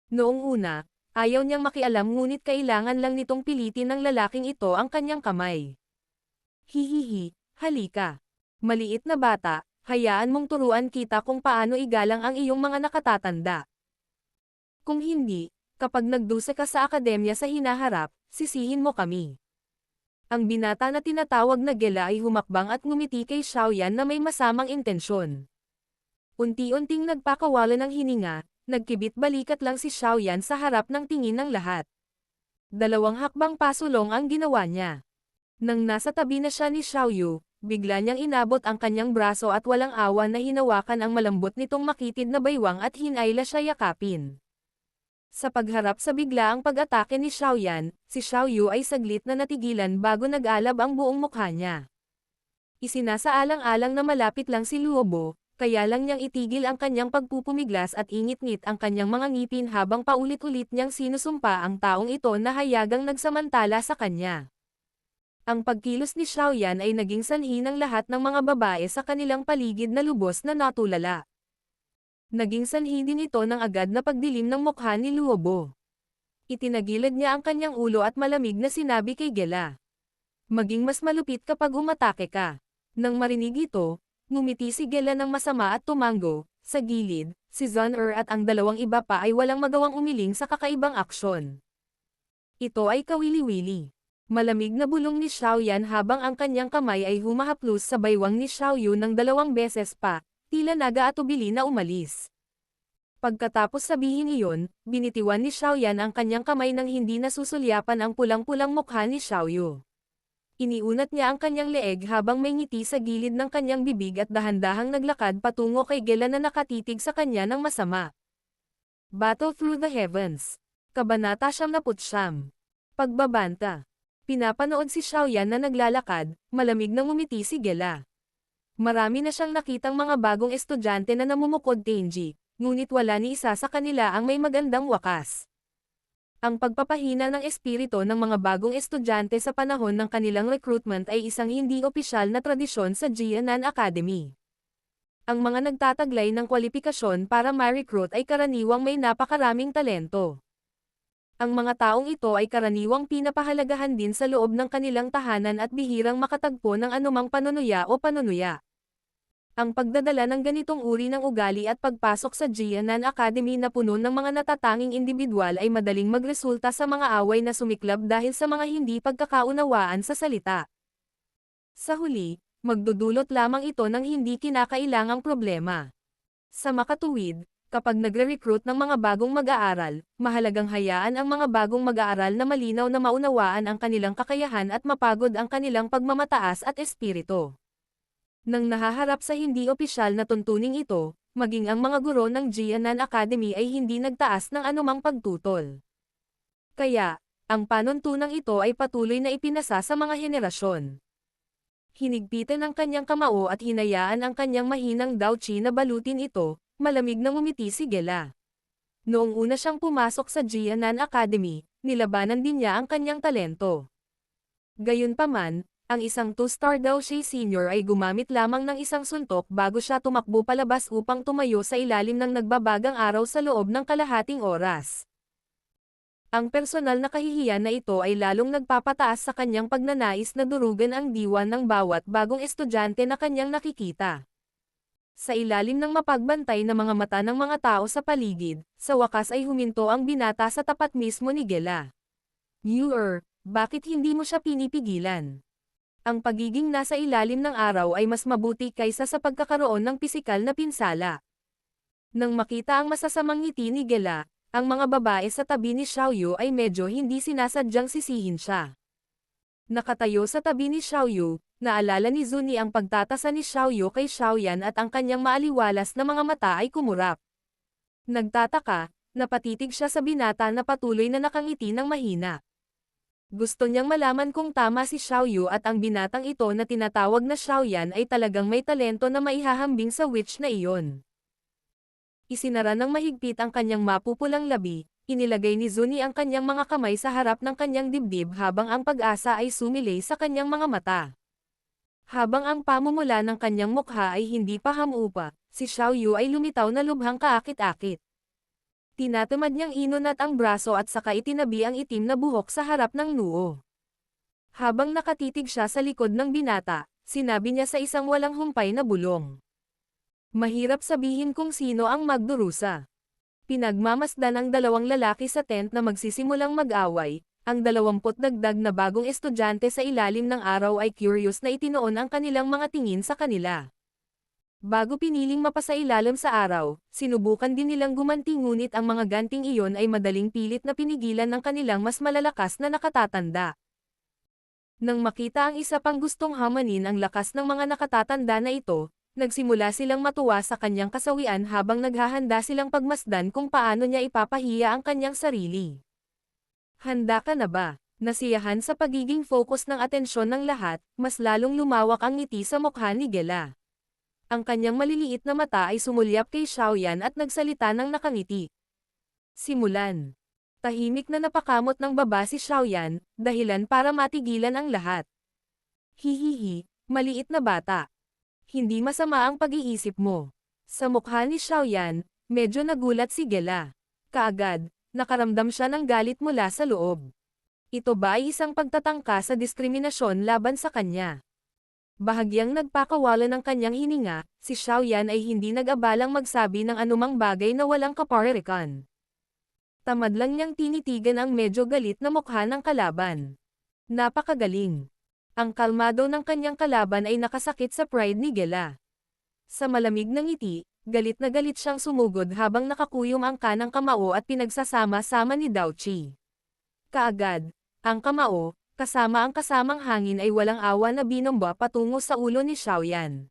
Noong una, ayaw niyang makialam ngunit kailangan lang nitong pilitin ng lalaking ito ang kanyang kamay. Hihihi, halika. Maliit na bata, hayaan mong turuan kita kung paano igalang ang iyong mga nakatatanda. Kung hindi, kapag nagdusa ka sa akademya sa hinaharap, sisihin mo kami. Ang binata na tinatawag na Gela ay humakbang at ngumiti kay Xiaoyan na may masamang intensyon. Unti-unting nagpakawala ng hininga, nagkibit balikat lang si Xiaoyan sa harap ng tingin ng lahat. 2 hakbang pasulong ang ginawa niya. Nang nasa tabi na siya ni Xiaoyu, bigla niyang inabot ang kanyang braso at walang awa na hinawakan ang malambot nitong makitid na baywang at hinayla siya yakapin. Sa pagharap sa biglaang pag-atake ni Xiaoyan, si Xiaoyu ay saglit na natigilan bago nag-alab ang buong mukha niya. Isinasaalang-alang na malapit lang si Luobo, kaya lang niyang itigil ang kanyang pagpupumiglas at ingit-ngit ang kanyang mga ngipin habang paulit-ulit niyang sinusumpa ang taong ito na hayagang nagsamantala sa kanya. Ang pagkilos ni Xiaoyan ay naging sanhi ng lahat ng mga babae sa kanilang paligid na lubos na natulala. Naging sanhi din ito ng agad na pagdilim ng mukha ni Luobo. Itinagilid niya ang kanyang ulo at malamig na sinabi kay Gela. Maging mas malupit kapag umatake ka. Nang marinig ito, ngumiti si Gela ng masama at tumango. Sa gilid, si Zun-er at ang 2 iba pa ay walang magawang umiling sa kakaibang aksyon. Ito ay kawili-wili. Malamig na bulong ni Xiaoyan habang ang kanyang kamay ay humahaplos sa baywang ni Xiaoyu ng 2 beses pa, tila nag-aatubili na umalis. Pagkatapos sabihin iyon, binitiwan ni Xiaoyan ang kanyang kamay nang hindi nasusulyapan ang pulang-pulang mukha ni Xiaoyu. Iniunat niya ang kanyang leeg habang may ngiti sa gilid ng kanyang bibig at dahan-dahang naglakad patungo kay Gela na nakatitig sa kanya ng masama. Battle Through the Heavens. Kabanata 79. Pagbabanta. Pinapanood si Xiaoyan na naglalakad, malamig na ngumiti si Gela. Marami na siyang nakitang mga bagong estudyante na namumukod Tenji, ngunit wala ni isa sa kanila ang may magandang wakas. Ang pagpapahina ng espiritu ng mga bagong estudyante sa panahon ng kanilang recruitment ay isang hindi opisyal na tradisyon sa Jianan Academy. Ang mga nagtataglay ng kwalipikasyon para ma-recruit ay karaniwang may napakaraming talento. Ang mga taong ito ay karaniwang pinapahalagahan din sa loob ng kanilang tahanan at bihirang makatagpo ng anumang panunuya o panunuya. Ang pagdadala ng ganitong uri ng ugali at pagpasok sa Jianan Academy na puno ng mga natatanging individual ay madaling magresulta sa mga away na sumiklab dahil sa mga hindi pagkakaunawaan sa salita. Sa huli, magdudulot lamang ito ng hindi kinakailangang problema. Sa makatuwid, kapag nagre-recruit ng mga bagong mag-aaral, mahalagang hayaan ang mga bagong mag-aaral na malinaw na maunawaan ang kanilang kakayahan at mapagod ang kanilang pagmamataas at espiritu. Nang nahaharap sa hindi opisyal na tuntuning ito, maging ang mga guro ng Jianan Academy ay hindi nagtaas ng anumang pagtutol. Kaya, ang panuntunang ito ay patuloy na ipinasa sa mga henerasyon. Hinigpitan ang kanyang kamao at hinayaan ang kanyang mahinang Daochi na balutin ito, malamig na ngumiti si Gela. Noong una siyang pumasok sa Jianan Academy, nilabanan din niya ang kanyang talento. Gayunpaman, ang isang 2-star Daoshi Senior ay gumamit lamang ng isang suntok bago siya tumakbo palabas upang tumayo sa ilalim ng nagbabagang araw sa loob ng kalahating oras. Ang personal na kahihiyan na ito ay lalong nagpapataas sa kanyang pagnanais na durugan ang diwa ng bawat bagong estudyante na kanyang nakikita. Sa ilalim ng mapagbantay na mga mata ng mga tao sa paligid, sa wakas ay huminto ang binata sa tapat mismo ni Gela. Bakit hindi mo siya pinipigilan? Ang pagiging nasa ilalim ng araw ay mas mabuti kaysa sa pagkakaroon ng pisikal na pinsala. Nang makita ang masasamang ngiti ni Gela, ang mga babae sa tabi ni Xiaoyu ay medyo hindi sinasadyang sisihin siya. Nakatayo sa tabi ni Xiaoyu, naalala ni Zuni ang pagtatasa ni Xiaoyu kay Xiaoyan at ang kanyang maaliwalas na mga mata ay kumurap. Nagtataka, napatitig siya sa binata na patuloy na nakangiti ng mahina. Gusto niyang malaman kung tama si Xiaoyu at ang binatang ito na tinatawag na Xiaoyan ay talagang may talento na maihahambing sa witch na iyon. Isinara ng mahigpit ang kanyang mapupulang labi, inilagay ni Zuni ang kanyang mga kamay sa harap ng kanyang dibdib habang ang pag-asa ay sumilay sa kanyang mga mata. Habang ang pamumula ng kanyang mukha ay hindi pa hamupa, si Xiaoyu ay lumitaw na lubhang kaakit-akit. Tinatamad niyang inunat ang braso at saka itinabi ang itim na buhok sa harap ng noo. Habang nakatitig siya sa likod ng binata, sinabi niya sa isang walang humpay na bulong. Mahirap sabihin kung sino ang magdurusa. Pinagmamasdan ang dalawang lalaki sa tent na magsisimulang mag-away, ang 20 dagdag na bagong estudyante sa ilalim ng araw ay curious na itinoon ang kanilang mga tingin sa kanila. Bago piniling mapasailalim sa araw, sinubukan din nilang gumanti ngunit ang mga ganting iyon ay madaling pilit na pinigilan ng kanilang mas malalakas na nakatatanda. Nang makita ang isa pang gustong hamanin ang lakas ng mga nakatatanda na ito, nagsimula silang matuwa sa kanyang kasawian habang naghahanda silang pagmasdan kung paano niya ipapahiya ang kanyang sarili. Handa ka na ba? Nasiyahan sa pagiging focus ng atensyon ng lahat, mas lalong lumawak ang ngiti sa mukha ni Gela. Ang kanyang maliliit na mata ay sumulyap kay Xiaoyan at nagsalita ng nakangiti. Simulan. Tahimik na napakamot ng baba si Xiaoyan, dahilan para matigilan ang lahat. Hihihi, maliit na bata. Hindi masama ang pag-iisip mo. Sa mukha ni Xiaoyan, medyo nagulat si Gela. Kaagad, nakaramdam siya ng galit mula sa loob. Ito ba ay isang pagtatangka sa diskriminasyon laban sa kanya? Bahagyang nagpakawala ng kanyang hininga, si Xiaoyan ay hindi nag-abalang magsabi ng anumang bagay na walang kaparerikan. Tamad lang niyang tinitigan ang medyo galit na mukha ng kalaban. Napakagaling. Ang kalmado ng kanyang kalaban ay nakasakit sa pride ni Gela. Sa malamig na ngiti, galit na galit siyang sumugod habang nakakuyom ang kanang kamao at pinagsasama-sama ni Daochi. Kaagad, ang kamao, kasama ang kasamang hangin ay walang awa na binomba patungo sa ulo ni Xiaoyan.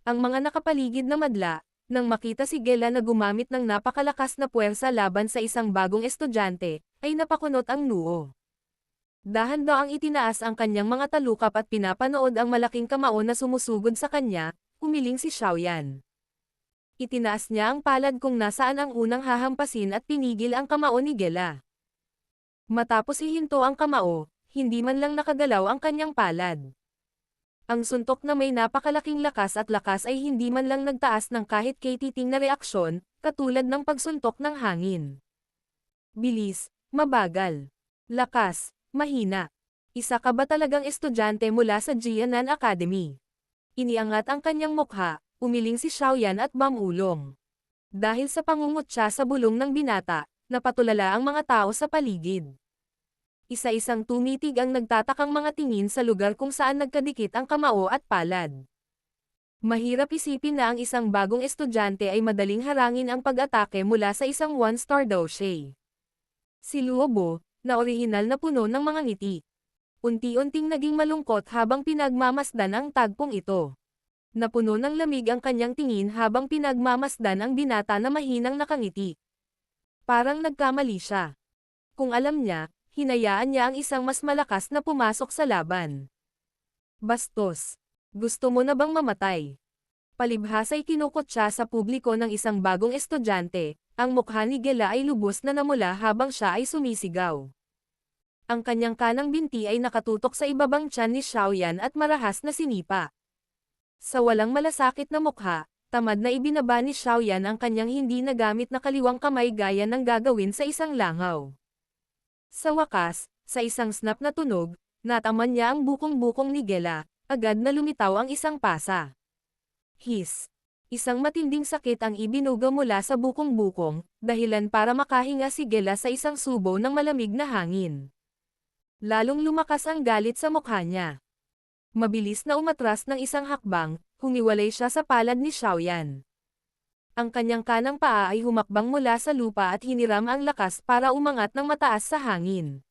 Ang mga nakapaligid na madla, Nang makita si Gela na gumamit ng napakalakas na puwersa laban sa isang bagong estudyante, ay napakunot ang noo. Dahan-daang itinaas ang kanyang mga talukap at pinapanood ang malaking kamao na sumusugod sa kanya, humiling si Xiaoyan. Itinaas niya ang palad kung nasaan ang unang hahampasin at pinigil ang kamao ni Gela. Matapos ihinto ang kamao, hindi man lang nakagalaw ang kanyang palad. Ang suntok na may napakalaking lakas ay hindi man lang nagtaas ng kahit katiting na reaksyon, katulad ng pagsuntok ng hangin. Bilis, mabagal. Lakas, mahina. Isa ka ba talagang estudyante mula sa Jianan Academy? Iniangat ang kanyang mukha, umiling si Xiaoyan at bamulong. Dahil sa pangungutya sa bulong ng binata, napatulala ang mga tao sa paligid. Isa-isang tumitig ang nagtatakang mga tingin sa lugar kung saan nagkadikit ang kamao at palad. Mahirap isipin na ang isang bagong estudyante ay madaling harangin ang pag-atake mula sa isang one-star doujie. Si Luobo, na orihinal na puno ng mga ngiti. Unti-unting naging malungkot habang pinagmamasdan ang tagpong ito. Napuno ng lamig ang kanyang tingin habang pinagmamasdan ang binata na mahinang nakangiti. Parang nagkamali siya. Kung alam niya, hinayaan niya ang isang mas malakas na pumasok sa laban. Bastos. Gusto mo na bang mamatay? Palibhasa'y kinukot siya sa publiko ng isang bagong estudyante, ang mukha ni Gela ay lubos na namula habang siya ay sumisigaw. Ang kanyang kanang binti ay nakatutok sa ibabang tiyan ni Xiaoyan at marahas na sinipa. Sa walang malasakit na mukha, tamad na ibinaba ni Xiaoyan ang kanyang hindi nagamit na kaliwang kamay gaya ng gagawin sa isang langaw. Sa wakas, sa isang snap na tunog, nataman niya ang bukong-bukong ni Gela, agad na lumitaw ang isang pasa. His. Isang matinding sakit ang ibinuga mula sa bukong-bukong, dahilan para makahinga si Gela sa isang subo ng malamig na hangin. Lalong lumakas ang galit sa mukha niya. Mabilis na umatras ng isang hakbang, humiwalay siya sa palad ni Xiaoyan. Ang kanyang kanang paa ay humakbang mula sa lupa at hiniram ang lakas para umangat ng mataas sa hangin.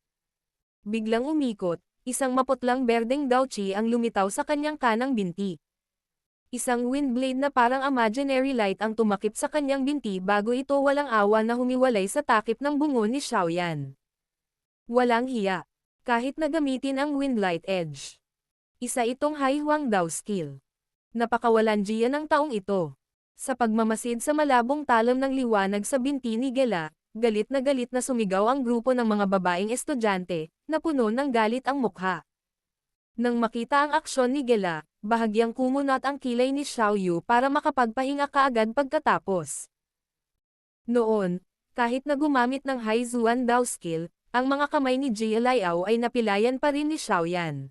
Biglang umikot, isang maputlang berdeng douchi ang lumitaw sa kanyang kanang binti. Isang wind blade na parang imaginary light ang tumakip sa kanyang binti bago ito walang awa na humiwalay sa takip ng bungo ni Xiaoyan. Walang hiya. Kahit na gamitin ang wind light edge. Isa itong Hai Huang Dao skill. Napakawalanjiya ng taong ito. Sa pagmamasid sa malabong talam ng liwanag sa binti ni Gela, galit na sumigaw ang grupo ng mga babaeng estudyante, na puno ng galit ang mukha. Nang makita ang aksyon ni Gela, bahagyang kumunat ang kilay ni Xiaoyu para makapagpahinga kaagad pagkatapos. Noon, kahit na gumamit ng Hai Zuan Dao skill, ang mga kamay ni Jia Liao ay napilayan pa rin ni Xiaoyan.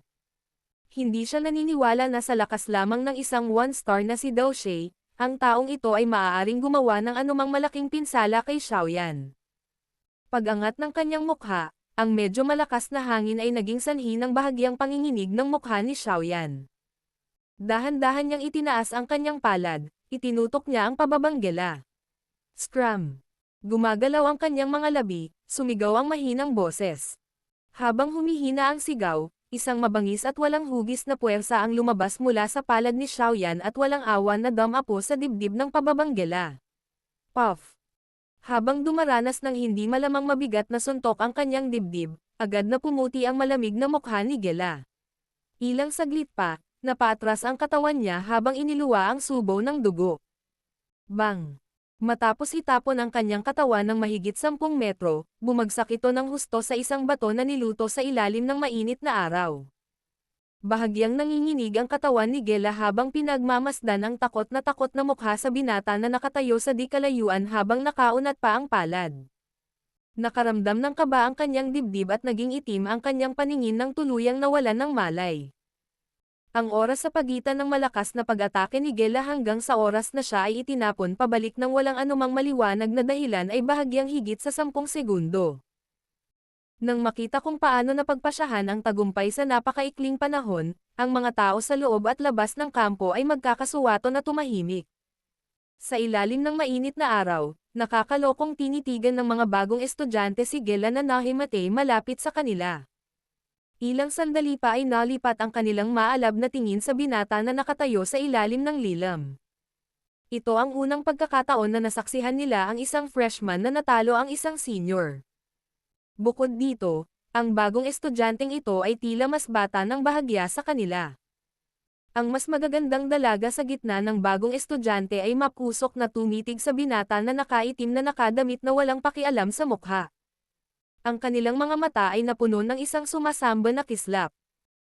Hindi siya naniniwala na sa lakas lamang ng isang one-star na si Dao Shi, ang taong ito ay maaaring gumawa ng anumang malaking pinsala kay Xiaoyan. Pag-angat ng kanyang mukha, ang medyo malakas na hangin ay naging sanhi ng bahagyang panginginig ng mukha ni Xiaoyan. Dahan-dahan niyang itinaas ang kanyang palad, itinutok niya ang pababang Gela. Scram! Gumagalaw ang kanyang mga labi, sumigaw ang mahinang boses. Habang humihina ang sigaw, isang mabangis at walang hugis na puwersa ang lumabas mula sa palad ni Xiaoyan at walang awan na damapo sa dibdib ng pababang Gela. Puff! Habang dumaranas ng hindi malamang mabigat na suntok ang kanyang dibdib, agad na pumuti ang malamig na mukha ni Gela. Ilang saglit pa, napaatras ang katawan niya habang iniluwa ang subo ng dugo. Bang! Matapos itapon ang kanyang katawan ng mahigit 10 metro, bumagsak ito ng husto sa isang bato na niluto sa ilalim ng mainit na araw. Bahagyang nanginginig ang katawan ni Gela habang pinagmamasdan ang takot na mukha sa binata na nakatayo sa di kalayuan habang nakaunat pa ang palad. Nakaramdam ng kaba ang kanyang dibdib at naging itim ang kanyang paningin nang tuluyang nawalan ng malay. Ang oras sa pagitan ng malakas na pag-atake ni Gela hanggang sa oras na siya ay itinapon pabalik ng walang anumang maliwanag na dahilan ay bahagyang higit sa 10 segundo. Nang makita kung paano napagpasyahan ang tagumpay sa napakaikling panahon, ang mga tao sa loob at labas ng kampo ay magkakasuwato na tumahimik. Sa ilalim ng mainit na araw, nakakalokong tinitigan ng mga bagong estudyante si Gela na nahimatay malapit sa kanila. Ilang sandali pa ay nalipat ang kanilang maalab na tingin sa binata na nakatayo sa ilalim ng lilam. Ito ang unang pagkakataon na nasaksihan nila ang isang freshman na natalo ang isang senior. Bukod dito, ang bagong estudyanteng ito ay tila mas bata ng bahagya sa kanila. Ang mas magagandang dalaga sa gitna ng bagong estudyante ay mapusok na tumitig sa binata na nakaitim na nakadamit na walang pakialam sa mukha. Ang kanilang mga mata ay napuno ng isang sumasamba na kislap.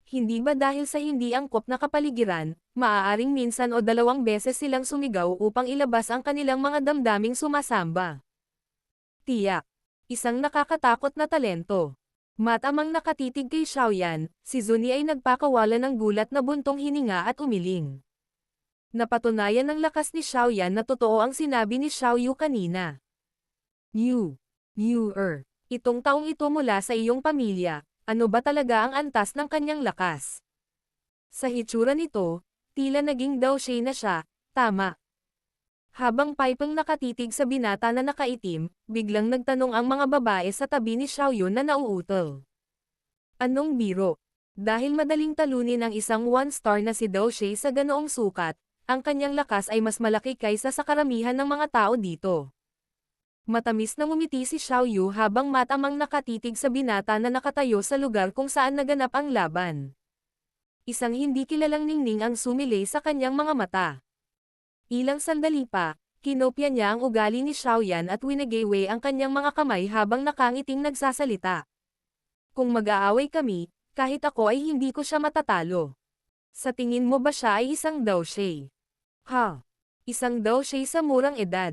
Hindi ba dahil sa hindi angkop na kapaligiran, maaaring minsan o dalawang beses silang sumigaw upang ilabas ang kanilang mga damdaming sumasamba? Tiyak. Isang nakakatakot na talento. Matamang nakatitig kay Xiaoyan, si Zuni ay nagpakawala ng gulat na buntong hininga at umiling. Napatunayan ng lakas ni Xiaoyan na totoo ang sinabi ni Xiaoyu kanina. Itong taong ito mula sa iyong pamilya, ano ba talaga ang antas ng kanyang lakas? Sa hitsura nito, tila naging daw siya na siya, tama. Habang paipang nakatitig sa binata na nakaitim, biglang nagtanong ang mga babae sa tabi ni Xiaoyu na nauutal. Anong biro? Dahil madaling talunin ang isang one-star na si Dao Shi sa ganoong sukat, ang kanyang lakas ay mas malaki kaysa sa karamihan ng mga tao dito. Matamis na ngumiti si Xiaoyu habang matamang nakatitig sa binata na nakatayo sa lugar kung saan naganap ang laban. Isang hindi kilalang ningning ang sumilay sa kanyang mga mata. Ilang sandali pa, kinopya niya ang ugali ni Xiaoyan at winagaywe ang kanyang mga kamay habang nakangiting nagsasalita. Kung mag-aaway kami, kahit ako ay hindi ko siya matatalo. Sa tingin mo ba siya ay isang Dao Shi? Ha? Isang Dao Shi sa murang edad.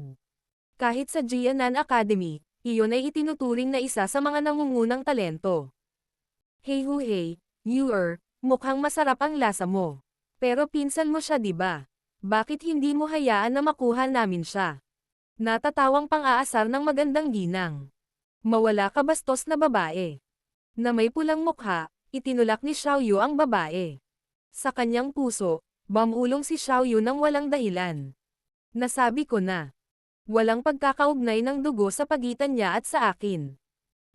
Kahit sa Jianan Academy, iyon ay itinuturing na isa sa mga nangungunang talento. Hey hu hey, mukhang masarap ang lasa mo. Pero pinsan mo siya diba? Bakit hindi mo hayaan na makuha namin siya? Natatawang pang-aasar ng magandang ginang. Mawala ka bastos na babae. Na may pulang mukha, itinulak ni Xiaoyu ang babae. Sa kanyang puso, bamulong si Xiaoyu nang walang dahilan. Nasabi ko na. Walang pagkakaugnay ng dugo sa pagitan niya at sa akin.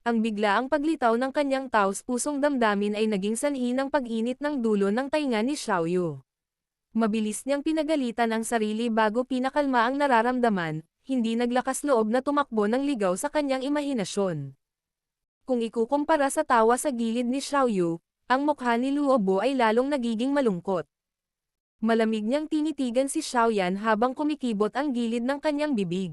Ang biglaang paglitaw ng kanyang taos-pusong damdamin ay naging sanhi ng pag-init ng dulo ng tainga ni Xiaoyu. Mabilis niyang pinagalitan ang sarili bago pinakalma ang nararamdaman, hindi naglakas loob na tumakbo ng ligaw sa kanyang imahinasyon. Kung ikukumpara sa tawa sa gilid ni Xiaoyu, ang mukha ni Luobo ay lalong nagiging malungkot. Malamig niyang tinitigan si Xiaoyan habang kumikibot ang gilid ng kanyang bibig.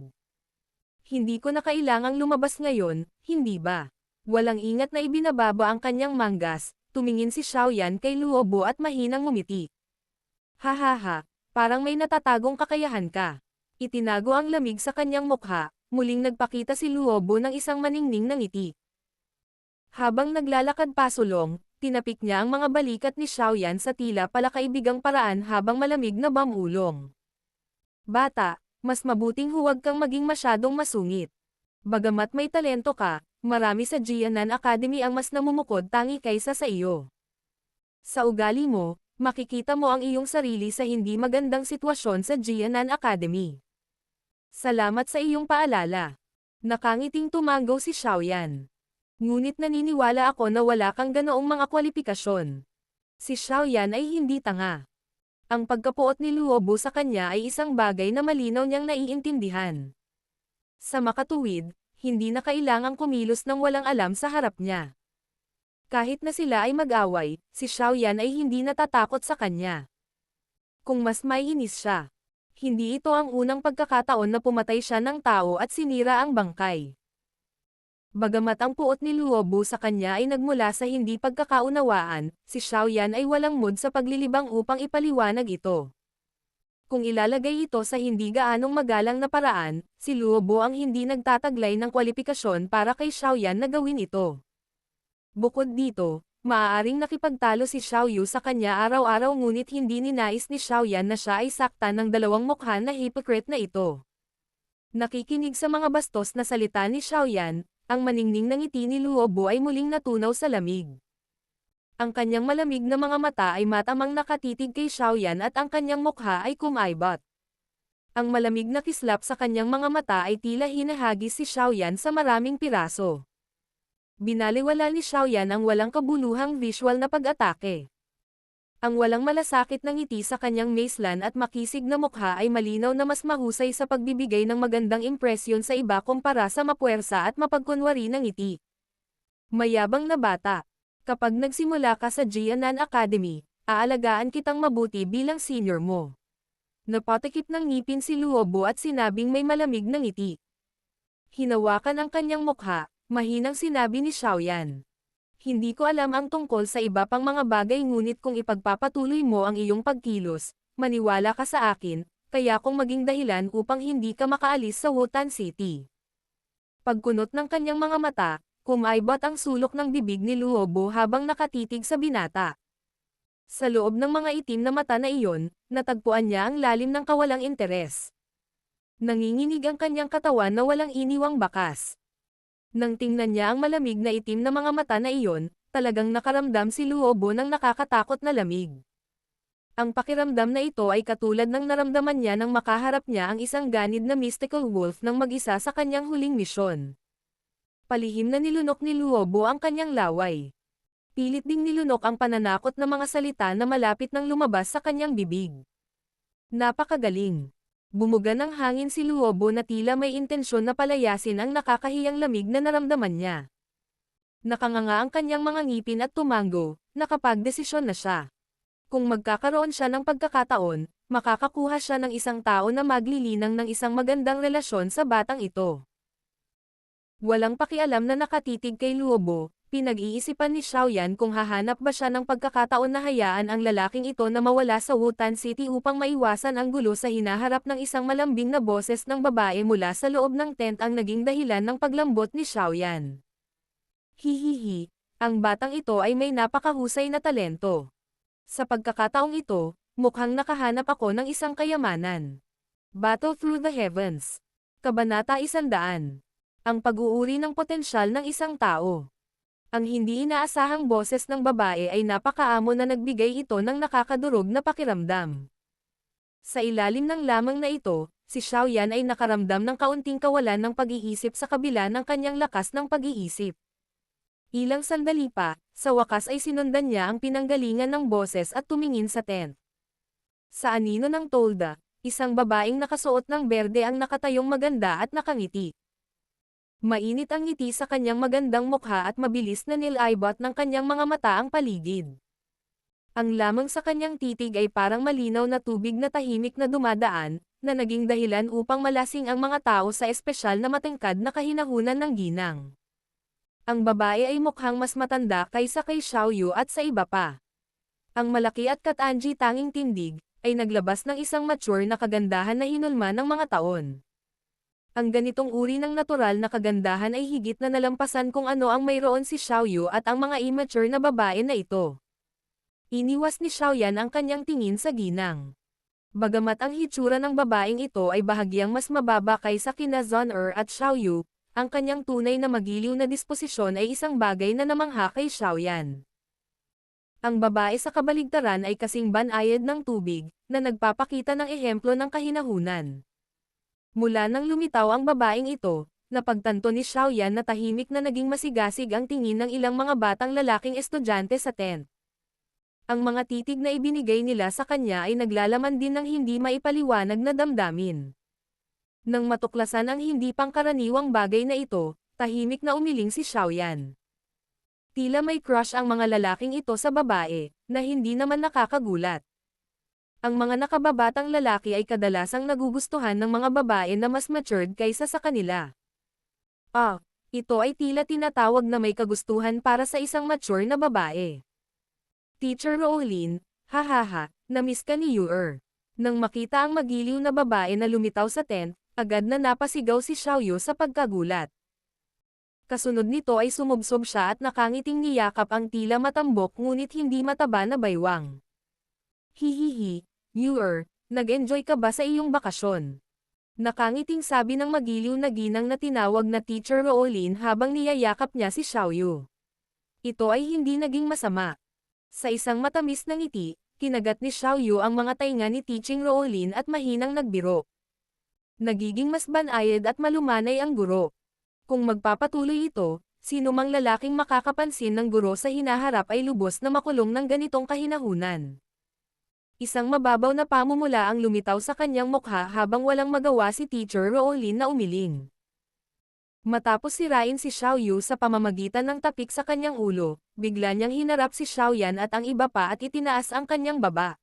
Hindi ko na kailangang lumabas ngayon, hindi ba? Walang ingat na ibinababa ang kanyang manggas, tumingin si Xiaoyan kay Luobo at mahinang ngumiti. Hahaha, parang may natatagong kakayahan ka. Itinago ang lamig sa kanyang mukha, muling nagpakita si Luobo ng isang maningning na ngiti. Habang naglalakad pasulong, tinapik niya ang mga balikat ni Xiaoyan sa tila palakaibigang paraan habang malamig na bamulong. Bata, mas mabuting huwag kang maging masyadong masungit. Bagamat may talento ka, marami sa Jianan Academy ang mas namumukod tangi kaysa sa iyo. Sa ugali mo, makikita mo ang iyong sarili sa hindi magandang sitwasyon sa Jianan Academy. Salamat sa iyong paalala. Nakangiting tumango si Xiaoyan. Ngunit naniniwala ako na wala kang ganoong mga kwalifikasyon. Si Xiaoyan ay hindi tanga. Ang pagkapuot ni Luobo sa kanya ay isang bagay na malinaw niyang naiintindihan. Sa makatuwid, hindi na kailangang kumilos ng walang alam sa harap niya. Kahit na sila ay mag-away, si Xiaoyan ay hindi natatakot sa kanya. Kung mas maiinis siya, hindi ito ang unang pagkakataon na pumatay siya ng tao at sinira ang bangkay. Bagamat ang puot ni Luobo sa kanya ay nagmula sa hindi pagkakaunawaan, si Xiaoyan ay walang mood sa paglilibang upang ipaliwanag ito. Kung ilalagay ito sa hindi gaanong magalang na paraan, si Luobo ang hindi nagtataglay ng kwalifikasyon para kay Xiaoyan na gawin ito. Bukod dito, maaaring nakipagtalo si Xiaoyu sa kanya araw-araw ngunit hindi ninais ni Xiaoyan na siya ay saktan ng dalawang mukha na hypocrite na ito. Nakikinig sa mga bastos na salita ni Xiaoyan, ang maningning na ngiti ni Luobo ay muling natunaw sa lamig. Ang kanyang malamig na mga mata ay matamang nakatitig kay Xiaoyan at ang kanyang mukha ay kumaibot. Ang malamig na kislap sa kanyang mga mata ay tila hinahagis si Xiaoyan sa maraming piraso. Binaliwala ni Xiaoyan ang walang kabuluhang visual na pag-atake. Ang walang malasakit na ngiti sa kanyang maislan at makisig na mukha ay malinaw na mas mahusay sa pagbibigay ng magandang impresyon sa iba kumpara sa mapuwersa at mapagkunwari na ngiti. Mayabang na bata. Kapag nagsimula ka sa Jianan Academy, aalagaan kitang mabuti bilang senior mo. Napatikip ng ngipin si Luobo at sinabing may malamig na ngiti. Hinawakan ang kanyang mukha, mahinang sinabi ni Xiaoyan. Hindi ko alam ang tungkol sa iba pang mga bagay ngunit kung ipagpapatuloy mo ang iyong pagkilos, maniwala ka sa akin, kaya kung maging dahilan upang hindi ka makaalis sa Wutan City. Pagkunot ng kanyang mga mata, kumaibot ang sulok ng bibig ni Luobo habang nakatitig sa binata. Sa loob ng mga itim na mata na iyon, natagpuan niya ang lalim ng kawalang interes. Nanginginig ang kanyang katawan na walang iniwang bakas. Nang tingnan niya ang malamig na itim na mga mata na iyon, talagang nakaramdam si Luobo ng nakakatakot na lamig. Ang pakiramdam na ito ay katulad ng naramdaman niya nang makaharap niya ang isang ganid na mystical wolf nang mag-isa sa kanyang huling misyon. Palihim na nilunok ni Luobo ang kanyang laway. Pilit ding nilunok ang pananakot na mga salita na malapit nang lumabas sa kanyang bibig. Napakagaling. Bumuga ng hangin si Luobo na tila may intensyon na palayasin ang nakakahiyang lamig na naramdaman niya. Nakanganga ang kanyang mga ngipin at tumango, nakapagdesisyon na siya. Kung magkakaroon siya ng pagkakataon, makakakuha siya ng isang tao na maglilinang ng isang magandang relasyon sa batang ito. Walang pakialam na nakatitig kay Luobo, pinag-iisipan ni Xiaoyan kung hahanap ba siya ng pagkakataon na hayaan ang lalaking ito na mawala sa Wutan City upang maiwasan ang gulo sa hinaharap ng isang malambing na boses ng babae mula sa loob ng tent ang naging dahilan ng paglambot ni Xiaoyan. Hihihi, ang batang ito ay may napakahusay na talento. Sa pagkakataong ito, mukhang nakahanap ako ng isang kayamanan. Battle Through the Heavens. Kabanata 100. Ang pag-uuri ng potensyal ng isang tao. Ang hindi inaasahang boses ng babae ay napakaamo na nagbigay ito ng nakakadurog na pakiramdam. Sa ilalim ng lamang na ito, si Xiaoyan ay nakaramdam ng kaunting kawalan ng pag-iisip sa kabila ng kanyang lakas ng pag-iisip. Ilang sandali pa, sa wakas ay sinundan niya ang pinanggalingan ng boses at tumingin sa tent. Sa anino ng tolda, isang babaeng nakasuot ng berde ang nakatayong maganda at nakangiti. Mainit ang ngiti sa kanyang magandang mukha at mabilis na nilaybot ng kanyang mga mata ang paligid. Ang lamang sa kanyang titig ay parang malinaw na tubig na tahimik na dumadaan, na naging dahilan upang malasing ang mga tao sa espesyal na matangkad na kahinahunan ng ginang. Ang babae ay mukhang mas matanda kaysa kay Xiaoyu at sa iba pa. Ang malaki at katanji tanging tindig, ay naglabas ng isang mature na kagandahan na hinulma ng mga taon. Ang ganitong uri ng natural na kagandahan ay higit na nalampasan kung ano ang mayroon si Xiaoyu at ang mga immature na babae na ito. Iniwas ni Xiaoyan ang kanyang tingin sa ginang. Bagamat ang hitsura ng babaeng ito ay bahagyang mas mababa kaysa kina Zhon'er at Xiaoyu, ang kanyang tunay na magiliw na disposisyon ay isang bagay na namangha kay Xiaoyan. Ang babae sa kabaligtaran ay kasing banayad ng tubig, na nagpapakita ng ehemplo ng kahinahunan. Mula nang lumitaw ang babaeng ito, napagtanto ni Xiaoyan na tahimik na naging masigasig ang tingin ng ilang mga batang lalaking estudyante sa tent. Ang mga titig na ibinigay nila sa kanya ay naglalaman din ng hindi maipaliwanag na damdamin. Nang matuklasan ang hindi pangkaraniwang bagay na ito, tahimik na umiling si Xiaoyan. Tila may crush ang mga lalaking ito sa babae, na hindi naman nakakagulat. Ang mga nakababatang lalaki ay kadalasang nagugustuhan ng mga babae na mas matured kaysa sa kanila. Ito ay tila tinatawag na may kagustuhan para sa isang mature na babae. Teacher Rowlin, hahaha, na-miss ka ni Yuer. Nang makita ang magiliw na babae na lumitaw sa tent, agad na napasigaw si Xiaoyu sa pagkagulat. Kasunod nito ay sumubsob siya at nakangiting niyakap ang tila matambok ngunit hindi mataba na baywang. Hihihi, Yuer, nag-enjoy ka ba sa iyong bakasyon? Nakangiting sabi ng magiliw na ginang na tinawag na Teacher Rowlin habang niyayakap niya si Xiaoyu. Ito ay hindi naging masama. Sa isang matamis na ngiti, kinagat ni Xiaoyu ang mga tainga ni Teaching Rowlin at mahinang nagbiro. Nagiging mas banayad at malumanay ang guro. Kung magpapatuloy ito, sino mang lalaking makakapansin ng guro sa hinaharap ay lubos na makulong ng ganitong kahinahunan. Isang mababaw na pamumula ang lumitaw sa kanyang mukha habang walang magawa si Teacher Roolin na umiling. Matapos sirain si Xiaoyu sa pamamagitan ng tapik sa kanyang ulo, bigla niyang hinarap si Xiaoyan at ang iba pa at itinaas ang kanyang baba.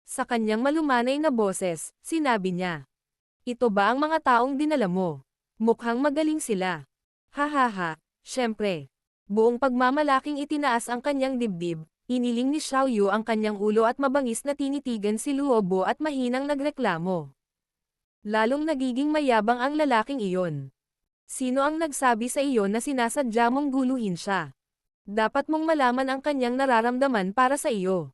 Sa kanyang malumanay na boses, sinabi niya, "Ito ba ang mga taong dinala mo? Mukhang magaling sila." Hahaha, syempre. Buong pagmamalaking itinaas ang kanyang dibdib, iniling ni Xiaoyu ang kanyang ulo at mabangis na tinitigan si Luobo at mahinang nagreklamo. Lalong nagiging mayabang ang lalaking iyon. Sino ang nagsabi sa iyo na sinasadya mong guluhin siya? Dapat mong malaman ang kanyang nararamdaman para sa iyo.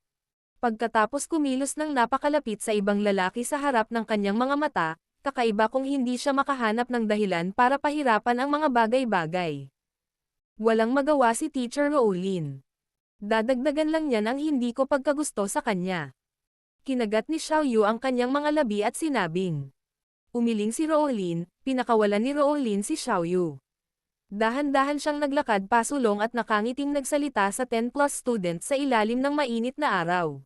Pagkatapos kumilos ng napakalapit sa ibang lalaki sa harap ng kanyang mga mata, kakaiba kung hindi siya makahanap ng dahilan para pahirapan ang mga bagay-bagay. Walang magawa si Teacher Roolin. Dadagdagan lang niyan ang hindi ko pagkagusto sa kanya. Kinagat ni Xiaoyu ang kanyang mga labi at sinabing. Umiling si Roolin, pinakawalan ni Roolin si Xiaoyu. Dahan-dahan siyang naglakad pasulong at nakangiting nagsalita sa 10+ students sa ilalim ng mainit na araw.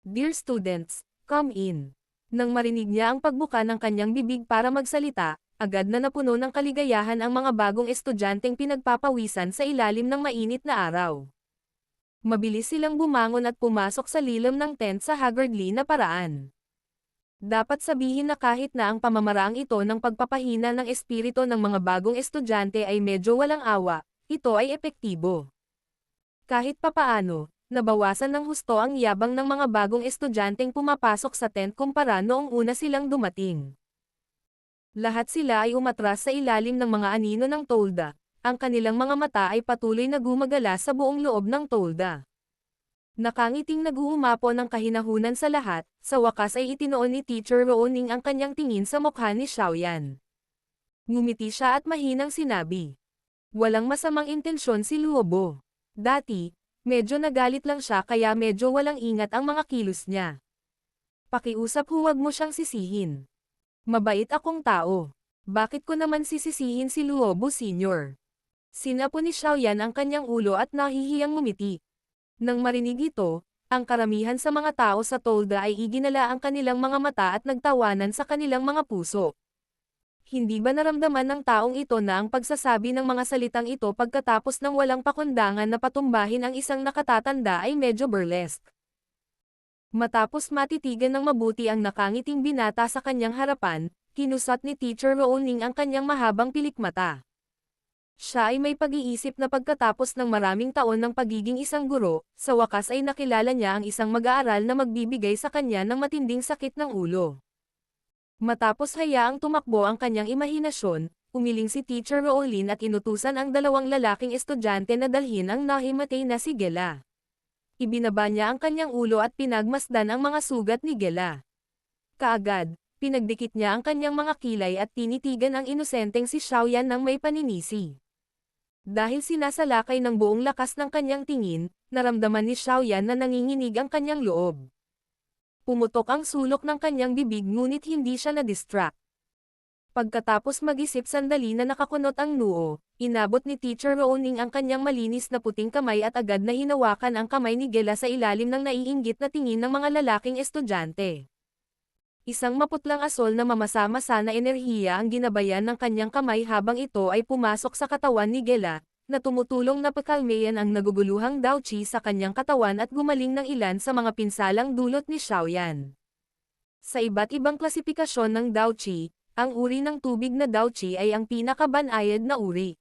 Dear students, come in. Nang marinig niya ang pagbuka ng kanyang bibig para magsalita, agad na napuno ng kaligayahan ang mga bagong estudyanteng pinagpapawisan sa ilalim ng mainit na araw. Mabilis silang bumangon at pumasok sa lilam ng tent sa haggardly na paraan. Dapat sabihin na kahit na ang pamamaraang ito ng pagpapahina ng espiritu ng mga bagong estudyante ay medyo walang awa, ito ay epektibo. Kahit papaano, nabawasan ng husto ang yabang ng mga bagong estudyanteng pumapasok sa tent kumpara noong una silang dumating. Lahat sila ay umatras sa ilalim ng mga anino ng tolda, ang kanilang mga mata ay patuloy na gumagala sa buong loob ng tolda. Nakangiting nag-uumapo ng kahinahunan sa lahat, sa wakas ay itinoon ni Teacher Rooning ang kanyang tingin sa mukha ni Xiaoyan. Ngumiti siya at mahinang sinabi. Walang masamang intensyon si Luobo. Dati, medyo nagalit lang siya kaya medyo walang ingat ang mga kilos niya. Pakiusap huwag mo siyang sisihin. Mabait akong tao. Bakit ko naman sisisihin si Luobo Sr.? Sinapo ni Xiaoyan ang kanyang ulo at nahihiyang ngumiti. Nang marinig ito, ang karamihan sa mga tao sa tolda ay iginala ang kanilang mga mata at nagtawanan sa kanilang mga puso. Hindi ba naramdaman ng taong ito na ang pagsasabi ng mga salitang ito pagkatapos ng walang pakundangan na patumbahin ang isang nakatatanda ay medyo burlesque? Matapos matitigan ng mabuti ang nakangiting binata sa kanyang harapan, kinusat ni Teacher Rooning ang kanyang mahabang pilikmata. Siya ay may pag-iisip na pagkatapos ng maraming taon ng pagiging isang guro, sa wakas ay nakilala niya ang isang mag-aaral na magbibigay sa kanya ng matinding sakit ng ulo. Matapos hayaang tumakbo ang kanyang imahinasyon, umiling si Teacher Roolin at inutusan ang dalawang lalaking estudyante na dalhin ang nahimatay na si Gela. Ibinaba niya ang kanyang ulo at pinagmasdan ang mga sugat ni Gela. Kaagad, pinagdikit niya ang kanyang mga kilay at tinitigan ang inosenteng si Xiaoyan ng may paninisi. Dahil sinasalakay ng buong lakas ng kanyang tingin, naramdaman ni Xiaoyan na nanginginig ang kanyang loob. Pumutok ang sulok ng kanyang bibig ngunit hindi siya na-distract. Pagkatapos mag-isip sandali na nakakunot ang noo, inabot ni Teacher Rooning ang kanyang malinis na puting kamay at agad na hinawakan ang kamay ni Gela sa ilalim ng naiinggit na tingin ng mga lalaking estudyante. Isang maputlang asol na mamasa-masa na enerhiya ang ginabayan ng kanyang kamay habang ito ay pumasok sa katawan ni Gela, na tumutulong na pakalmayan ang naguguluhang Daoqi sa kanyang katawan at gumaling ng ilan sa mga pinsalang dulot ni Xiaoyan. Sa iba't ibang klasifikasyon ng Daoqi, ang uri ng tubig na Daoqi ay ang pinakabanayad na uri.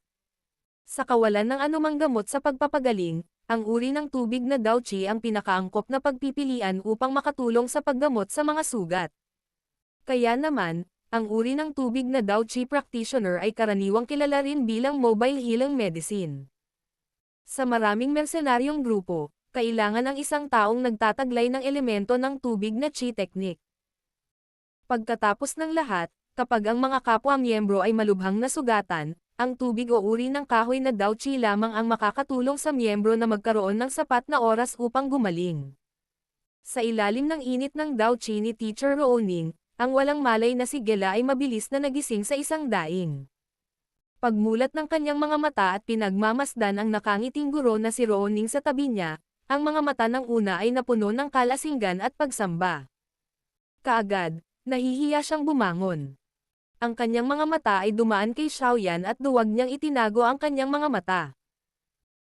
Sa kawalan ng anumang gamot sa pagpapagaling, ang uri ng tubig na Daoqi ang pinakaangkop na pagpipilian upang makatulong sa paggamot sa mga sugat. Kaya naman, ang uri ng tubig na Daoqi practitioner ay karaniwang kilala rin bilang mobile healing medicine. Sa maraming mersenaryong grupo, kailangan ang isang taong nagtataglay ng elemento ng tubig na Qi technique. Pagkatapos ng lahat, kapag ang mga kapwa-miyembro ay malubhang nasugatan, ang tubig o uri ng kahoy na Daoqi lamang ang makakatulong sa miyembro na magkaroon ng sapat na oras upang gumaling. Sa ilalim ng init ng Daoqi ni Teacher Rooning, ang walang malay na si Gela ay mabilis na nagising sa isang daing. Pagmulat ng kanyang mga mata at pinagmamasdan ang nakangiting guro na si Rooning sa tabi niya, ang mga mata ng una ay napuno ng kalasinggan at pagsamba. Kaagad, nahihiya siyang bumangon. Ang kanyang mga mata ay dumaan kay Xiaoyan at duwag niyang itinago ang kanyang mga mata.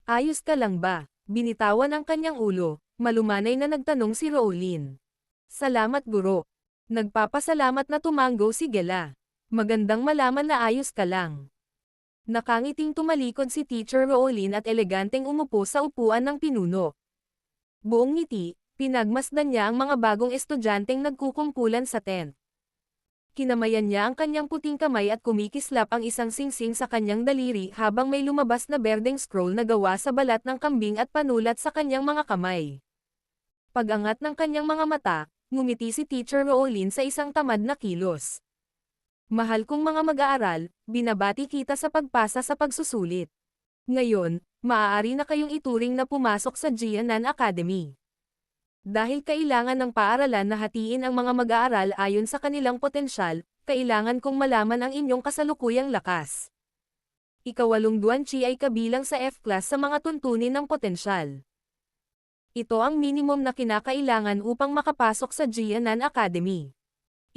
Ayos ka lang ba? Binitawan ang kanyang ulo, malumanay na nagtanong si Rowlin. Salamat guro. Nagpapasalamat na tumanggo si Gela. Magandang malaman na ayos ka lang. Nakangiting tumalikod si Teacher Rowlin at eleganteng umupo sa upuan ng pinuno. Buong ngiti, pinagmasdan niya ang mga bagong estudyanteng nagkukumpulan sa tent. Kinamayan niya ang kanyang puting kamay at kumikislap ang isang singsing sa kanyang daliri habang may lumabas na berdeng scroll na gawa sa balat ng kambing at panulat sa kanyang mga kamay. Pag-angat ng kanyang mga mata, ngumiti si Teacher Rowlin sa isang tamad na kilos. Mahal kong mga mag-aaral, binabati kita sa pagpasa sa pagsusulit. Ngayon, maaari na kayong ituring na pumasok sa Jianan Academy. Dahil kailangan ng paaralan na hatiin ang mga mag-aaral ayon sa kanilang potensyal, kailangan kong malaman ang inyong kasalukuyang lakas. Ikawalong Duanqi ay kabilang sa F-class sa mga tuntunin ng potensyal. Ito ang minimum na kinakailangan upang makapasok sa Jianan Academy.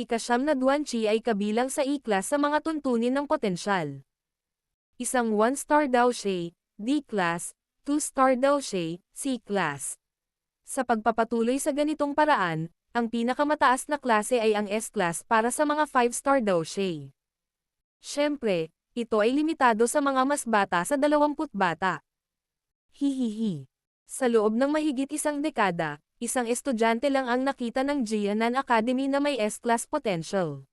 Ikasyam na Duanqi ay kabilang sa E-class sa mga tuntunin ng potensyal. Isang 1-star Daoshi, D-class, 2-star Daoshi, C-class. Sa pagpapatuloy sa ganitong paraan, ang pinakamataas na klase ay ang S-class para sa mga 5-star Daoshi. Siyempre, ito ay limitado sa mga mas bata sa 20 bata. Hihihi. Sa loob ng mahigit isang dekada, isang estudyante lang ang nakita ng Jianan Academy na may S-class potential.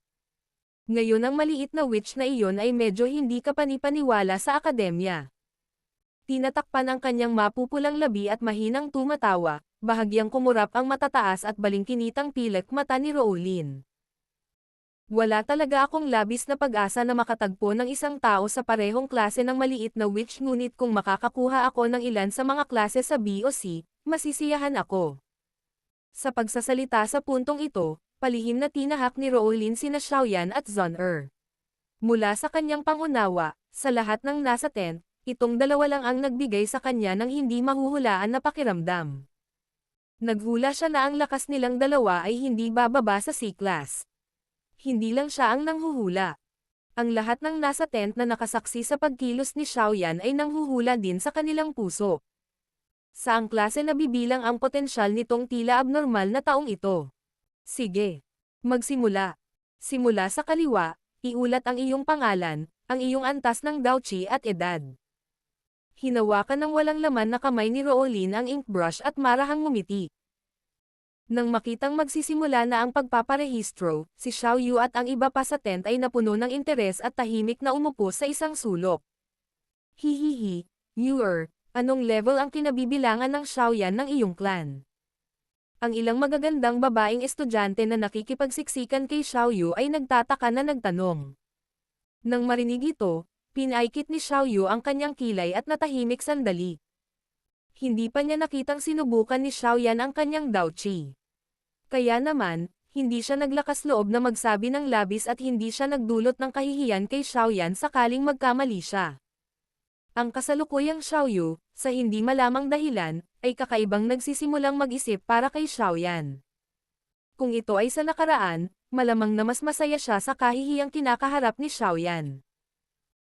Ngayon ang maliit na witch na iyon ay medyo hindi kapanipaniwala sa akademya. Tinatakpan ang kanyang mapupulang labi at mahinang tumatawa, bahagyang kumurap ang matataas at balingkinitang pilak mata ni Rowlin. Wala talaga akong labis na pag-asa na makatagpo ng isang tao sa parehong klase ng maliit na witch ngunit kung makakakuha ako ng ilan sa mga klase sa B o C, masisiyahan ako. Sa pagsasalita sa puntong ito, palihim na tinahak ni Rowlin sina Xiaoyan at Zon-er. Mula sa kanyang pangunawa, sa lahat ng nasa tent, itong dalawa lang ang nagbigay sa kanya ng hindi mahuhulaan na pakiramdam. Naghula siya na ang lakas nilang dalawa ay hindi bababa sa C-class. Hindi lang siya ang nanghuhula. Ang lahat ng nasa tent na nakasaksi sa pagkilos ni Xiaoyan ay nanghuhula din sa kanilang puso. Saang klase na bibilang ang potensyal nitong tila abnormal na taong ito? Sige. Magsimula. Simula sa kaliwa, iulat ang iyong pangalan, ang iyong antas ng Daoqi at edad. Hinawakan ng walang laman na kamay ni Rowlin ang ink brush at marahang ngumiti. Nang makitang magsisimula na ang pagpaparehistro, si Xiaoyu at ang iba pa sa tent ay napuno ng interes at tahimik na umupo sa isang sulok. Hihihi, Yuer, anong level ang kinabibilangan ng Xiaoyan ng iyong clan? Ang ilang magagandang babaeng estudyante na nakikipagsiksikan kay Xiaoyu ay nagtataka na nagtanong. Nang marinig ito, pinaikit ni Xiaoyu ang kanyang kilay at natahimik sandali. Hindi pa niya nakitang sinubukan ni Xiaoyan ang kanyang Daoqi. Kaya naman, hindi siya naglakas loob na magsabi ng labis at hindi siya nagdulot ng kahihiyan kay Xiaoyan sakaling magkamali siya. Ang kasalukuyang Xiaoyu, sa hindi malamang dahilan, ay kakaibang nagsisimulang mag-isip para kay Xiaoyan. Kung ito ay sa nakaraan, malamang na mas masaya siya sa kahihiyang kinakaharap ni Xiaoyan.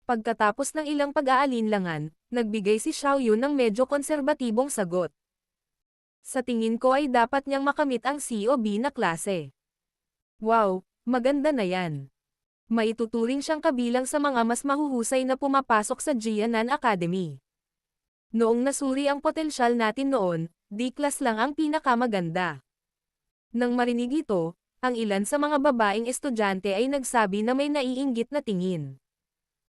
Pagkatapos ng ilang pag-aalinlangan, nagbigay si Xiaoyu ng medyo konserbatibong sagot. Sa tingin ko ay dapat niyang makamit ang C o B na klase. Wow, maganda na yan. Maituturing siyang kabilang sa mga mas mahuhusay na pumapasok sa Jianan Academy. Noong nasuri ang potensyal natin noon, D-class lang ang pinakamaganda. Nang marinig ito, ang ilan sa mga babaeng estudyante ay nagsabi na may naiinggit na tingin.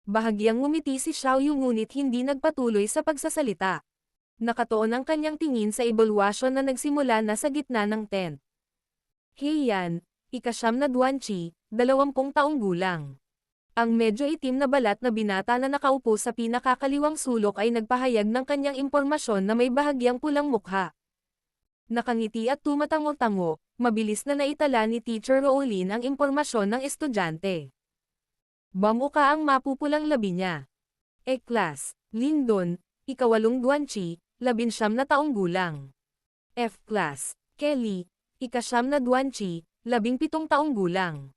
Bahagyang ngumiti si Xiaoyu ngunit hindi nagpatuloy sa pagsasalita. Nakatuon ang kanyang tingin sa ebolwasyon na nagsimula na sa gitna ng tent. Heian, ika-9 na Duanqi, 20 taong gulang. Ang medyo itim na balat na binata na nakaupo sa pinakakaliwang sulok ay nagpahayag ng kanyang impormasyon na may bahagyang pulang mukha. Nakangiti at tumatango-tango, mabilis na naitala ni Teacher Rowlin ang impormasyon ng estudyante. Bamuka ang mapupulang labi niya. E-class, Lindon, ika-8 Duanqi, 19 na taong gulang. F-Class, Kelly, ika-9 na Duanqi, 17 taong gulang.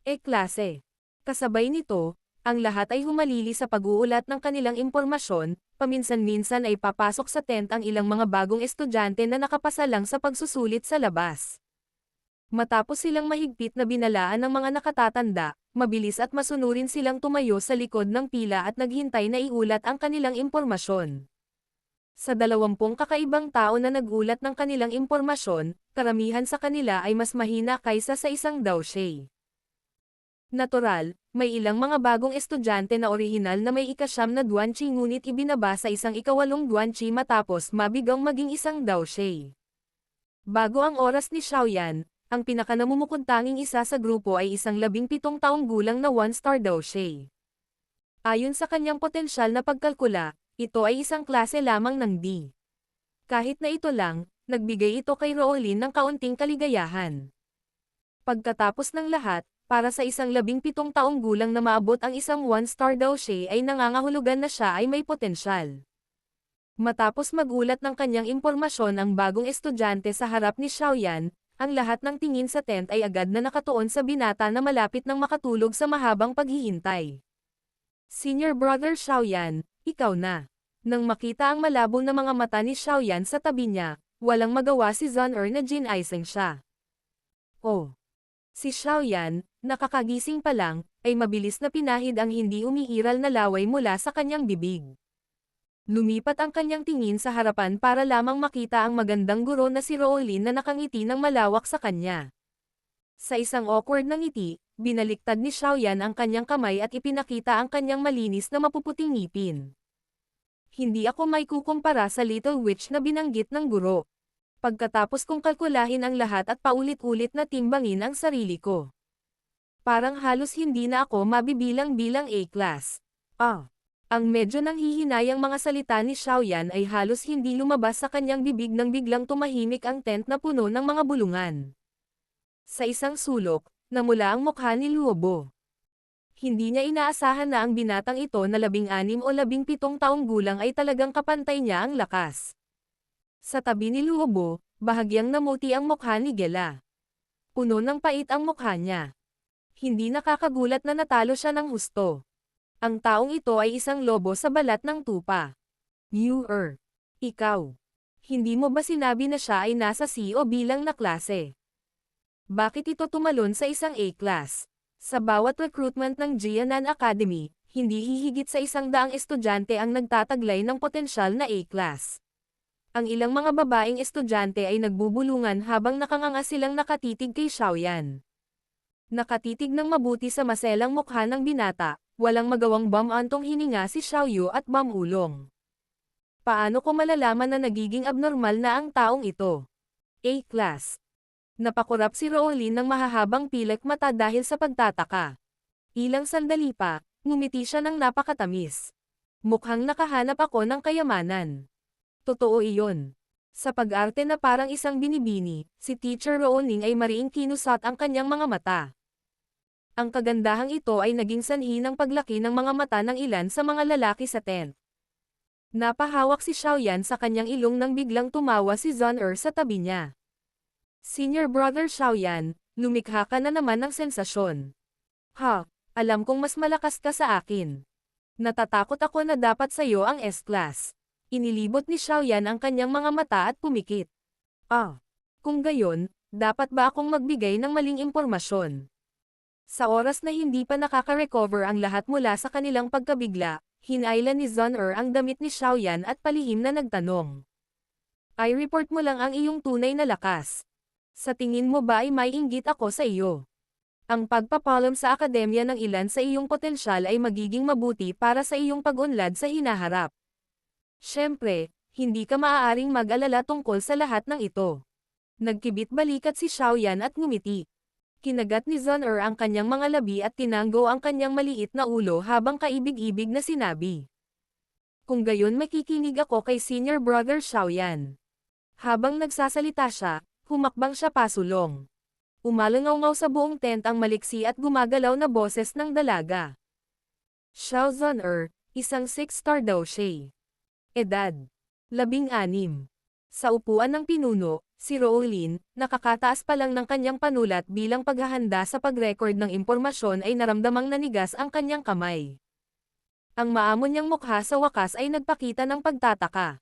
E-Klase. Kasabay nito, ang lahat ay humalili sa pag-uulat ng kanilang impormasyon, paminsan-minsan ay papasok sa tent ang ilang mga bagong estudyante na nakapasa lang sa pagsusulit sa labas. Matapos silang mahigpit na binalaan ng mga nakatatanda, mabilis at masunurin silang tumayo sa likod ng pila at naghintay na iulat ang kanilang impormasyon. Sa 20 kakaibang tao na nagulat ng kanilang impormasyon, karamihan sa kanila ay mas mahina kaysa sa isang daoshay. Natural, may ilang mga bagong estudyante na orihinal na may ika-9 na Duanqi ngunit ibinaba sa isang ika-8 Duanqi matapos mabigang maging isang daoshay. Bago ang oras ni Xiaoyan, ang pinakanamumukuntanging isa sa grupo ay isang 17 taong gulang na 1-star daoshay. Ayon sa kanyang potensyal na pagkalkula, ito ay isang klase lamang ng D. Kahit na ito lang, nagbigay ito kay Roolin ng kaunting kaligayahan. Pagkatapos ng lahat, para sa isang 17 taong gulang na maabot ang isang 1-star daoshay ay nangangahulugan na siya ay may potensyal. Matapos magulat ng kanyang impormasyon ang bagong estudyante sa harap ni Xiaoyan, ang lahat ng tingin sa tent ay agad na nakatuon sa binata na malapit nang makatulog sa mahabang paghihintay. Senior Brother Xiaoyan, ikaw na. Nang makita ang malabo na mga mata ni Xiaoyan sa tabi niya, walang magawa si Zun-Er na jinaiseng siya. Oh! Si Xiaoyan, nakakagising pa lang, ay mabilis na pinahid ang hindi umiiral na laway mula sa kanyang bibig. Lumipat ang kanyang tingin sa harapan para lamang makita ang magandang guro na si Roolin na nakangiti ng malawak sa kanya. Sa isang awkward na ngiti, binaliktad ni Xiaoyan ang kanyang kamay at ipinakita ang kanyang malinis na mapuputing ngipin. Hindi ako may kukumpara sa Little Witch na binanggit ng guro. Pagkatapos kong kalkulahin ang lahat at paulit-ulit na timbangin ang sarili ko. Parang halos hindi na ako mabibilang bilang A-class. Ang medyo nanghihinayang mga salita ni Xiaoyan ay halos hindi lumabas sa kanyang bibig nang biglang tumahimik ang tent na puno ng mga bulungan. Sa isang sulok, namula ang mukha ni Luobo. Hindi niya inaasahan na ang binatang ito na 16 o 17 taong gulang ay talagang kapantay niya ang lakas. Sa tabi ni Luobo, bahagyang namuti ang mukha ni Gela. Puno ng pait ang mukha niya. Hindi nakakagulat na natalo siya ng husto. Ang taong ito ay isang lobo sa balat ng tupa. Ikaw. Hindi mo ba sinabi na siya ay nasa C o bilang na klase? Bakit ito tumalon sa isang A-class? Sa bawat recruitment ng Jianan Academy, hindi hihigit sa 100 estudyante ang nagtataglay ng potensyal na A-class. Ang ilang mga babaeng estudyante ay nagbubulungan habang nakanganga silang nakatitig kay Xiaoyan. Nakatitig ng mabuti sa maselang mukha ng binata. Walang magawang bumantong hininga si Xiaoyu at bumulong. Paano ko malalaman na nagiging abnormal na ang taong ito? A-class. Napakurap si Roolin ng mahahabang pilak mata dahil sa pagtataka. Ilang sandali pa, ngumiti siya ng napakatamis. Mukhang nakahanap ako ng kayamanan. Totoo iyon. Sa pag-arte na parang isang binibini, si Teacher Roolin ay mariing kinusat ang kanyang mga mata. Ang kagandahang ito ay naging sanhi ng paglaki ng mga mata ng ilan sa mga lalaki sa tent. Napahawak si Xiaoyan sa kanyang ilong nang biglang tumawa si Zun-Er sa tabi niya. Senior Brother Xiaoyan, lumikha ka na naman ng sensasyon. Alam kong mas malakas ka sa akin. Natatakot ako na dapat sa'yo ang S-class. Inilibot ni Xiaoyan ang kanyang mga mata at pumikit. Kung gayon, dapat ba akong magbigay ng maling impormasyon? Sa oras na hindi pa nakaka-recover ang lahat mula sa kanilang pagkabigla, hinayla ni Zun-Er ang damit ni Xiaoyan at palihim na nagtanong. I-report mo lang ang iyong tunay na lakas. Sa tingin mo ba ay may inggit ako sa iyo? Ang pagpapalam sa akademya ng ilan sa iyong potensyal ay magiging mabuti para sa iyong pag-unlad sa hinaharap. Siyempre, hindi ka maaaring mag-alala tungkol sa lahat ng ito. Nagkibit-balikat si Xiaoyan at ngumiti. Kinagat ni Zun-Er ang kanyang mga labi at tinanggo ang kanyang maliit na ulo habang kaibig-ibig na sinabi. Kung gayon makikinig ako kay Senior Brother Xiaoyan. Habang nagsasalita siya, humakbang siya pasulong. Umalangaw sa buong tent ang maliksi at gumagalaw na boses ng dalaga. Xiao Zun-Er, isang 6-star daoshay. Edad. 16. Sa upuan ng pinuno, si Rowling, nakakataas pa lang ng kanyang panulat bilang paghahanda sa pag-record ng impormasyon ay naramdamang nanigas ang kanyang kamay. Ang maamon niyang mukha sa wakas ay nagpakita ng pagtataka.